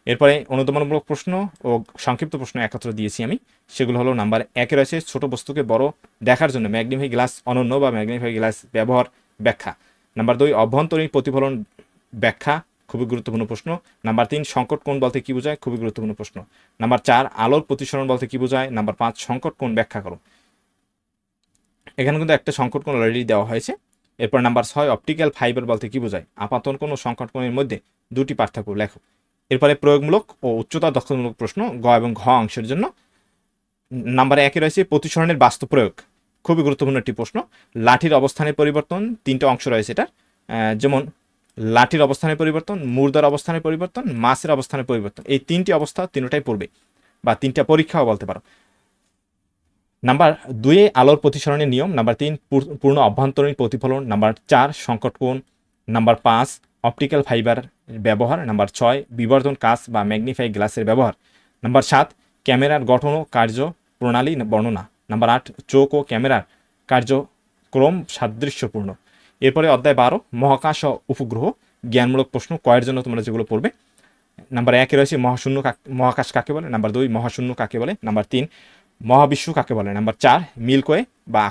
এরপরে অনুদমনমূলক প্রশ্ন ও সংক্ষিপ্ত প্রশ্ন একত্র দিয়েছি আমি, সেগুলো হলো নাম্বার 1 রয়েছে ছোট বস্তুকে বড় দেখার জন্য ম্যাগনিফাই গ্লাস অনন্য বা ম্যাগনিফাই গ্লাস ব্যবহার, ব্যাখ্যা। নাম্বার 2 অভ্যন্তরীণ প্রতিফলন, ব্যাখ্যা, খুবই গুরুত্বপূর্ণ প্রশ্ন। নাম্বার 3 সংকট কোণ বলতে কি বোঝায়, খুবই গুরুত্বপূর্ণ প্রশ্ন। নাম্বার 4 আলোর প্রতিসরণ বলতে কি বোঝায়, নাম্বার 5 সংকট কোণ ব্যাখ্যা করো। এখানে কিন্তু একটা সংকট কোণ অলরেডি দেওয়া হয়েছে। এরপর নাম্বার 6 অপটিক্যাল ফাইবার বলতে কি বোঝায়, আপাতন কোণ ও সংকট কোণের মধ্যে দুটি পার্থক্য লেখো। এরপরে প্রয়োগমূলক ও উচ্চতা দক্ষতামূলক প্রশ্ন গ এবং ঘ অংশের জন্য। নাম্বার 1 রয়েছে প্রতিসরণের বাস্তব প্রয়োগ, খুবই গুরুত্বপূর্ণ একটি প্রশ্ন। লাঠির অবস্থানের পরিবর্তন, 3টা অংশ রয়েছে এটার, যেমন লাঠির অবস্থানের পরিবর্তন, মুর্দার অবস্থানের পরিবর্তন, মাছের অবস্থানের পরিবর্তন, এই 3টি অবস্থা 3টাই পড়বে বা 3টা পরীক্ষাও বলতে পারো। নাম্বার 2 আলোর প্রতিসরণের নিয়ম, নাম্বার 3 পূর্ণ অভ্যন্তরীণ প্রতিফলন, নাম্বার 4 সংকট কোণ, নাম্বার 5 অপটিক্যাল ফাইবার ব্যবহার, নাম্বার 6 বিবর্ধন কাচ বা ম্যাগনিফাই গ্লাসের ব্যবহার, নাম্বার 7 ক্যামেরার গঠন ও কার্য প্রণালী বর্ণনা, নাম্বার 8 চোখ ও ক্যামেরার কার্যক্রম সাদৃশ্যপূর্ণ। এরপরে অধ্যায় 12 মহাকাশ ও উপগ্রহ জ্ঞানমূলক প্রশ্ন কয়ের জন্য তোমরা যেগুলো পড়বে। নাম্বার 1 রয়েছে মহাকাশ কাকে বলে, নাম্বার 2 মহাশূন্য কাকে বলে, নাম্বার 3 মহাবিশ্ব কাকে বলে, নাম্বার 4 মিল্কওয়ে বা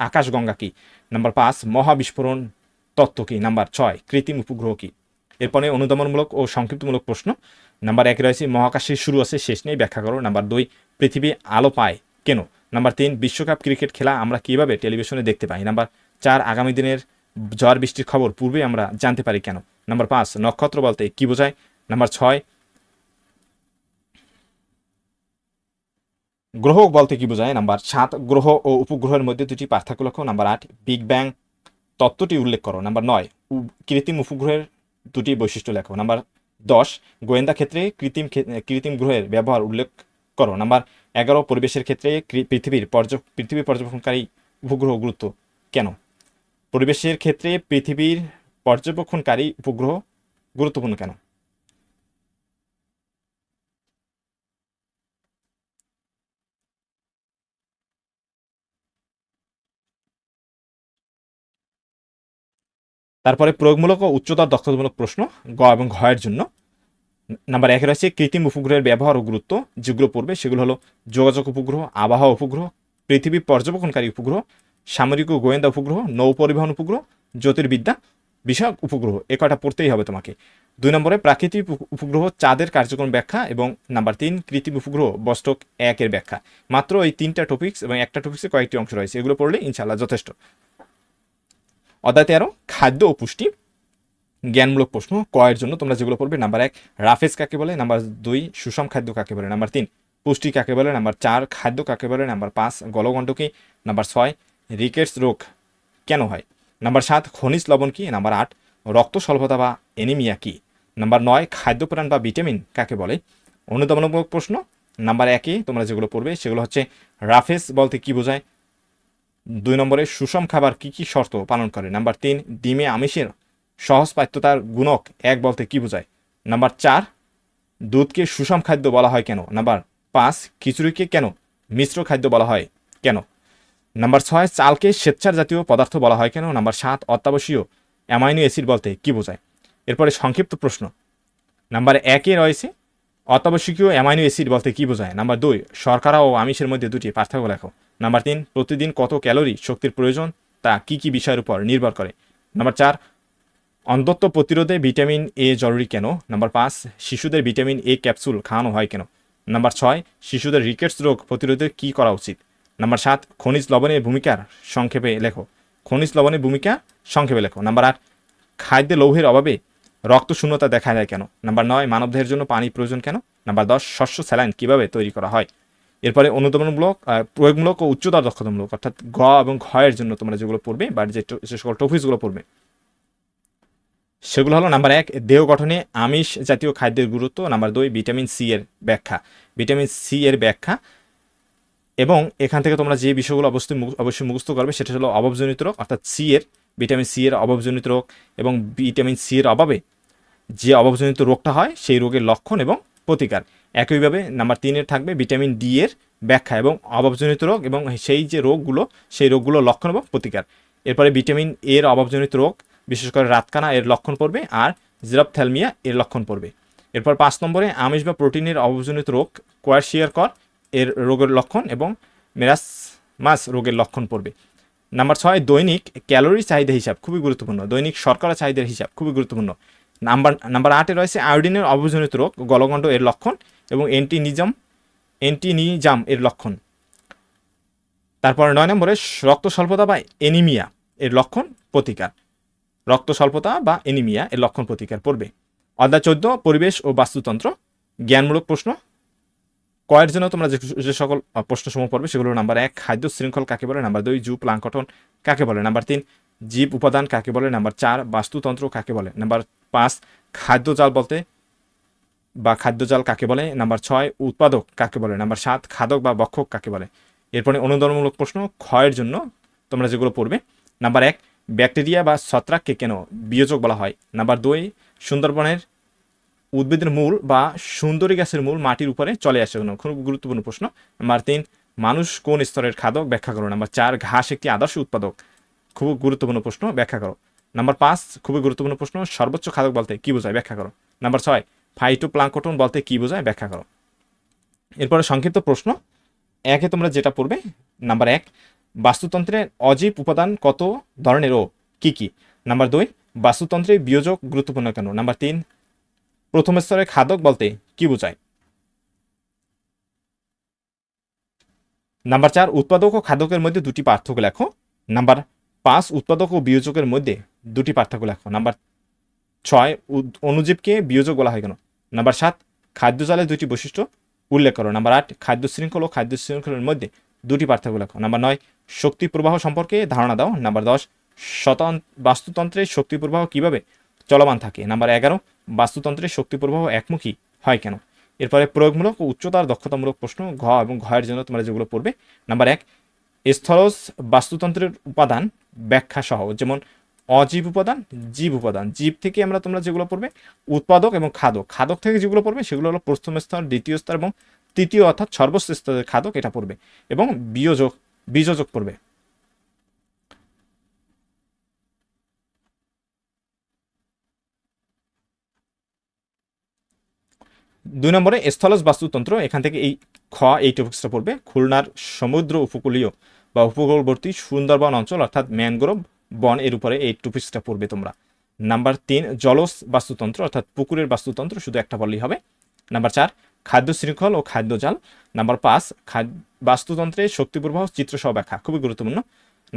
আকাশগঙ্গা কি, নাম্বার 5 মহাবিস্ফোরণ তত্ত্ব কি, নাম্বার 6 কৃত্রিম উপগ্রহ কি। এরপরে অনুদমনমূলক ও সংক্ষিপ্তমূলক প্রশ্ন। নাম্বার 1 রয়েছে মহাকাশের শুরু আছে শেষ নেই, ব্যাখ্যা করো। নাম্বার 2 পৃথিবী আলো পায় কেন, নাম্বার 3 বিশ্বকাপ ক্রিকেট খেলা আমরা কিভাবে টেলিভিশনে দেখতে পাই, নাম্বার 4 আগামী দিনের ঝড় বৃষ্টির খবর পূর্বে আমরা জানতে পারি কেন, নাম্বার 5 নক্ষত্র বলতে কি বোঝায়, নাম্বার 6 গ্রহ বলতে কি বোঝায়, নাম্বার 7 গ্রহ ও উপগ্রহের মধ্যে দুটি পার্থক্য লক্ষ্য, নাম্বার 8 বিগ ব্যাং তত্ত্বটি উল্লেখ করো, নাম্বার 9 কৃত্রিম উপগ্রহের দুটি বৈশিষ্ট্য লেখো, নাম্বার 10 গোয়েন্দা ক্ষেত্রে কৃত্রিম গ্রহের ব্যবহার উল্লেখ করো, নাম্বার 11 পরিবেশের ক্ষেত্রে পৃথিবী পর্যবেক্ষণকারী উপগ্রহ গুরুত্ব কেন, পরিবেশের ক্ষেত্রে পৃথিবীর পর্যবেক্ষণকারী উপগ্রহ গুরুত্বপূর্ণ কেন। তারপরে প্রয়োগমূলক ও উচ্চতর দক্ষতামূলক প্রশ্ন গ এবং ঘ এর জন্য। নাম্বার 1 রয়েছে কৃত্রিম উপগ্রহের ব্যবহার ও গুরুত্ব, যেগুলো পড়বে সেগুলো হলো যোগাযোগ উপগ্রহ, আবহাওয়া উপগ্রহ, পৃথিবী পর্যবেক্ষণকারী উপগ্রহ, সামরিক ও গোয়েন্দা উপগ্রহ, নৌ পরিবহন উপগ্রহ, জ্যোতির্বিদ্যা বিষয়ক উপগ্রহ, এ কটা পড়তেই হবে তোমাকে। 2 নম্বরে প্রাকৃতিক উপগ্রহ চাঁদের কার্যক্রম ব্যাখ্যা এবং নাম্বার 3 কৃত্রিম উপগ্রহ বস্টক 1 এর ব্যাখ্যা। মাত্র এই 3টা টপিকস এবং একটা টপিক্সে কয়েকটি অংশ রয়েছে, এগুলো পড়লে ইনশাআল্লাহ যথেষ্ট। অধ্যায় 13 খাদ্য ও পুষ্টি জ্ঞানমূলক প্রশ্ন কয়ের জন্য তোমরা যেগুলো পড়বে, নাম্বার 1 রাফেজ কাকে বলে, নাম্বার 2 সুষম খাদ্য কাকে বলে, নাম্বার 3 পুষ্টি কাকে বলে, নাম্বার 4 খাদ্য কাকে বলে, নাম্বার 5 গলগণ্ডকি, নাম্বার 6 রিকেটস রোগ কেন হয়, নাম্বার 7 খনিজ লবণ কি, নাম্বার 8 রক্ত স্বল্পতা বা এনিমিয়া কি, নাম্বার 9 খাদ্যপ্রাণ বা ভিটামিন কাকে বলে। অনুদমনমূলক প্রশ্ন নাম্বার 1 তোমরা যেগুলো পড়বে সেগুলো হচ্ছে রাফেজ বলতে কি বোঝায়, 2 নম্বরে সুষম খাবার কি কি শর্ত পালন করে, নাম্বার 3 ডিমে আমিষের সহজ পাঠ্যতার গুণক 1 বলতে কি বোঝায়? নাম্বার 4, দুধকে সুষম খাদ্য বলা হয় কেন? নাম্বার 5, খিচুড়িকে কেন মিশ্র খাদ্য বলা হয় কেন? নাম্বার 6, চালকে শ্বেতসার জাতীয় পদার্থ বলা হয় কেন? নাম্বার 7, অত্যাবশ্যকীয় অ্যামাইনো অ্যাসিড বলতে কি বোঝায়? এরপরে সংক্ষিপ্ত প্রশ্ন। নাম্বার 1 রয়েছে অত্যাবশ্যকীয় অ্যামাইনো অ্যাসিড বলতে কি বোঝায়? নাম্বার 2, শর্করা ও আমিষের মধ্যে দুটি পার্থক্য লেখো। নাম্বার 3, প্রতিদিন কত ক্যালোরি শক্তির প্রয়োজন তা কি কি বিষয়ের উপর নির্ভর করে? নাম্বার 4, অন্ধত্ব প্রতিরোধে ভিটামিন এ জরুরি কেন? নাম্বার 5, শিশুদের ভিটামিন এ ক্যাপসুল খাওয়ানো হয় কেন? নাম্বার 6, শিশুদের রিকেটস রোগ প্রতিরোধে কি করা উচিত? নাম্বার 7, খনিজ লবণের ভূমিকার সংক্ষেপে লেখো। খনিজ লবণের ভূমিকা সংক্ষেপে লেখো। নাম্বার 8, খাদ্যে লৌহের অভাবে রক্ত শূন্যতা দেখা যায় কেন? নাম্বার 9, মানবদেহের জন্য পানি প্রয়োজন কেন? নাম্বার 10, শস্য স্যালাইন কিভাবে তৈরি করা হয়? এরপরে অনুদমনমূলক, প্রয়োগমূলক ও উচ্চতর দক্ষতামূলক, অর্থাৎ গ এবং ঘ এর জন্য তোমরা যেগুলো পড়বে বা যে সকল টপিকসগুলো পড়বে সেগুলো হলো নাম্বার 1, দেহ গঠনে আমিষ জাতীয় খাদ্যের গুরুত্ব। নাম্বার 2, ভিটামিন সি এর ব্যাখ্যা। ভিটামিন সি এর ব্যাখ্যা এবং এখান থেকে তোমরা যে বিষয়গুলো অবশ্যই মুখস্থ করবে সেটা হলো অভাবজনিত রোগ, অর্থাৎ ভিটামিন সি এর অভাবজনিত রোগ এবং ভিটামিন সি এর অভাবে যে অভাবজনিত রোগটা হয় সেই রোগের লক্ষণ এবং প্রতিকার। একইভাবে নাম্বার 3 থাকবে ভিটামিন ডি এর ব্যাখ্যা এবং অভাবজনিত রোগ এবং সেই যে রোগগুলো সেই রোগগুলোর লক্ষণ এবং প্রতিকার। এরপরে ভিটামিন এর অভাবজনিত রোগ বিশেষ করে রাতকানা এর লক্ষণ পড়বে আর জিরাপথ্যালমিয়া এর লক্ষণ পড়বে। এরপর 5 নম্বরে আমিষ বা প্রোটিনের অভাবজনিত রোগ কোয়ারশিয়ারকর এর রোগের লক্ষণ এবং মেরাসমাস রোগের লক্ষণ পড়বে। নাম্বার 6, দৈনিক ক্যালোরি চাহিদা হিসাব, খুবই গুরুত্বপূর্ণ। দৈনিক শর্করা চাহিদার হিসাব খুবই গুরুত্বপূর্ণ। নাম্বার 8 রয়েছে আয়োডিনের অভাবজনিত রোগ গলগণ্ড এর লক্ষণ এবং অ্যান্টিনিজাম এর লক্ষণ। তারপর 9 নম্বরে রক্ত স্বল্পতা বা এনিমিয়া এর লক্ষণ প্রতিকার। রক্ত স্বল্পতা বা এনিমিয়া এর লক্ষণ প্রতিকার পড়বে। অধ্যায় 14, পরিবেশ ও বাস্তুতন্ত্র, জ্ঞানমূলক প্রশ্ন। কয়ের জন্য তোমরা যে সকল প্রশ্নসমূহ পড়বে সেগুলো নাম্বার 1, খাদ্য শৃঙ্খল কাকে বলে? নাম্বার 2, জু প্লাঙ্কটন কাকে বলে? নাম্বার 3, জীব উপাদান কাকে বলে? নাম্বার 4, বাস্তুতন্ত্র কাকে বলে? নাম্বার 5, খাদ্যজাল বলতে বা খাদ্যজাল কাকে বলে? নাম্বার 6, উৎপাদক কাকে বলে? নাম্বার 7, খাদক বা ভক্ষক কাকে বলে? এরপরে অনুদর্মমূলক প্রশ্ন ক্ষয়ের জন্য তোমরা যেগুলো পড়বে। নাম্বার 1, ব্যাকটেরিয়া বা ছত্রাককে কেন বিয়োজক বলা হয়? নাম্বার 2, সুন্দরবনের উদ্ভিদের মূল বা সুন্দরী গাছের মূল মাটির উপরে চলে আসে কেন? খুব গুরুত্বপূর্ণ প্রশ্ন। নাম্বার 3, মানুষ কোন স্তরের খাদক ব্যাখ্যা করো। নাম্বার 4, ঘাস একটি আদর্শ উৎপাদক, খুব গুরুত্বপূর্ণ প্রশ্ন, ব্যাখ্যা করো। নাম্বার 5, খুবই গুরুত্বপূর্ণ প্রশ্ন, সর্বোচ্চ খাদক বলতে কি বোঝায়? ব্যাখ্যা করো। নাম্বার 6, ফাইটোপ্লাঙ্কটন বলতে কি বোঝায়? ব্যাখ্যা করো। এরপরে সংক্ষিপ্ত প্রশ্ন 1 তোমরা যেটা পড়বে, নাম্বার 1, বাস্তুতন্ত্রের অজীব উপাদান কত ধরনের ও কি কি? নাম্বার 2, বাস্তুতন্ত্রে বিয়োজক গুরুত্বপূর্ণ কেন? নাম্বার 3, প্রথম স্তরের খাদক বলতে কি বোঝায়? নাম্বার 4, উৎপাদক ও খাদকের মধ্যে দুটি পার্থক্য লেখো। নাম্বার 5, উৎপাদক ও বিয়োজকের মধ্যে দুটি পার্থক্য লেখো। নাম্বার 6, অণুজীবকে বিয়োজক বলা হয় কেন? নাম্বার 7, খাদ্যজালের দুটি বৈশিষ্ট্য উল্লেখ করো। নাম্বার 8, খাদ্য শৃঙ্খল ও খাদ্য শৃঙ্খলের মধ্যে দুটি পার্থক্য লেখো। নাম্বার 9, শক্তি প্রবাহ সম্পর্কে ধারণা দাও। নাম্বার 10, বাস্তুতন্ত্রের শক্তি প্রবাহ কিভাবে চলমান থাকে। নাম্বার 11, বাস্তুতন্ত্রের শক্তি প্রবাহ একমুখী হয় কেন? এরপরে প্রয়োগমূলক ও উচ্চতার দক্ষতামূলক প্রশ্ন ঘ এবং ঘয়ের জন্য তোমরা যেগুলো পড়বে। নাম্বার 1, স্থলজ বাস্তুতন্ত্রের উপাদান ব্যাখ্যা সহ, যেমন অজীব উপাদান, জীব উপাদান। জীব থেকে তোমরা যেগুলো পড়বে উৎপাদক এবং খাদক। খাদক থেকে যেগুলো পড়বে সেগুলো হলো প্রথম স্তর, দ্বিতীয় স্তর এবং তৃতীয় অর্থাৎ সর্বোচ্চ স্তরের খাদক এটা পড়বে এবং বীজযোগ পড়বে। 2 নম্বরে স্থলজ বাস্তুতন্ত্র, এখান থেকে এই টপিক্সটা পড়বে। খুলনার সমুদ্র উপকূলীয় বা উপকূলবর্তী সুন্দরবন অঞ্চল অর্থাৎ ম্যানগ্রোভ বন এর উপরে এই টপিক্সটা পড়বে তোমরা। নাম্বার 3, জলজ বাস্তুতন্ত্র অর্থাৎ পুকুরের বাস্তুতন্ত্র, শুধু একটা বললেই হবে। নাম্বার 4, খাদ্য শৃঙ্খল ও খাদ্যজাল। নাম্বার 5, বাস্তুতন্ত্রের শক্তি প্রবাহ চিত্রসহ ব্যাখ্যা, খুবই গুরুত্বপূর্ণ।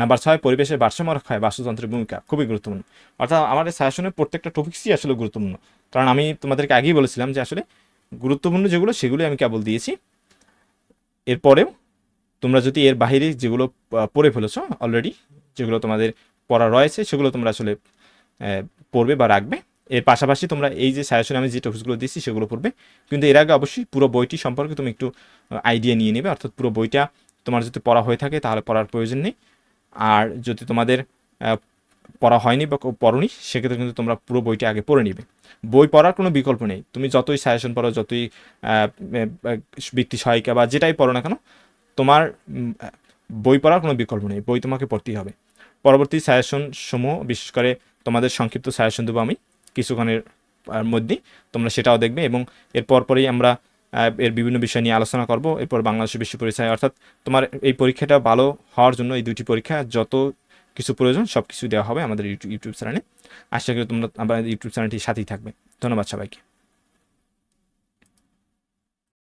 নাম্বার 6, পরিবেশের ভারসাম্য রক্ষায় বাস্তুতন্ত্রের ভূমিকা, খুবই গুরুত্বপূর্ণ। অর্থাৎ আমাদের সাজেশনের প্রত্যেকটা টপিক্সই আসলে গুরুত্বপূর্ণ, কারণ আমি তোমাদেরকে আগেই বলেছিলাম যে আসলে গুরুত্বপূর্ণ যেগুলো সেগুলো আমি কেবল দিয়েছি। এরপরেও তোমরা যদি এর বাইরে যেগুলো পড়ে ফেলেছো অলরেডি, যেগুলো তোমাদের পড়া রয়েছে সেগুলো তোমরা আসলে পড়বে বা রাখবে। এর পাশাপাশি তোমরা এই যে সাজেশনে আমি যে টপিকসগুলো দিচ্ছি সেগুলো পড়বে, কিন্তু এর আগে অবশ্যই পুরো বইটি সম্পর্কে তুমি একটু আইডিয়া নিয়ে নেবে। অর্থাৎ পুরো বইটা তোমার যদি পড়া হয়ে থাকে তাহলে পড়ার প্রয়োজন নেই। আর যদি তোমাদের পড়া হয়নি বা পড়োনি, সেক্ষেত্রে কিন্তু তোমরা পুরো বইটি আগে পড়ে নিবে। বই পড়ার কোনো বিকল্প নেই, তুমি যতই সাজেশন পড়ো, যতই বৃত্তি সহায়িকা বা যেটাই পড়ো না কেন, তোমার বই পড়ার কোনো বিকল্প নেই, বই তোমাকে পড়তেই হবে। পরবর্তী সাজেশন সমূহ, বিশেষ করে তোমাদের সংক্ষিপ্ত সাজেশন দেবো আমি কিছুক্ষণের মধ্যেই, তোমরা সেটাও দেখবে। এবং এর পরপরই আমরা এর বিভিন্ন বিষয় নিয়ে আলোচনা করব। এরপর বাংলাদেশের বিশ্ব পরিচয়, অর্থাৎ তোমার এই পরীক্ষাটা ভালো হওয়ার জন্য এই দুটি পরীক্ষা যত কিছু প্রয়োজন সব কিছু দেওয়া হবে আমাদের ইউটিউব চ্যানেলে। আশা করি তোমরা আমাদের ইউটিউব চ্যানেলটির সাথেই থাকবে। ধন্যবাদ সবাইকে।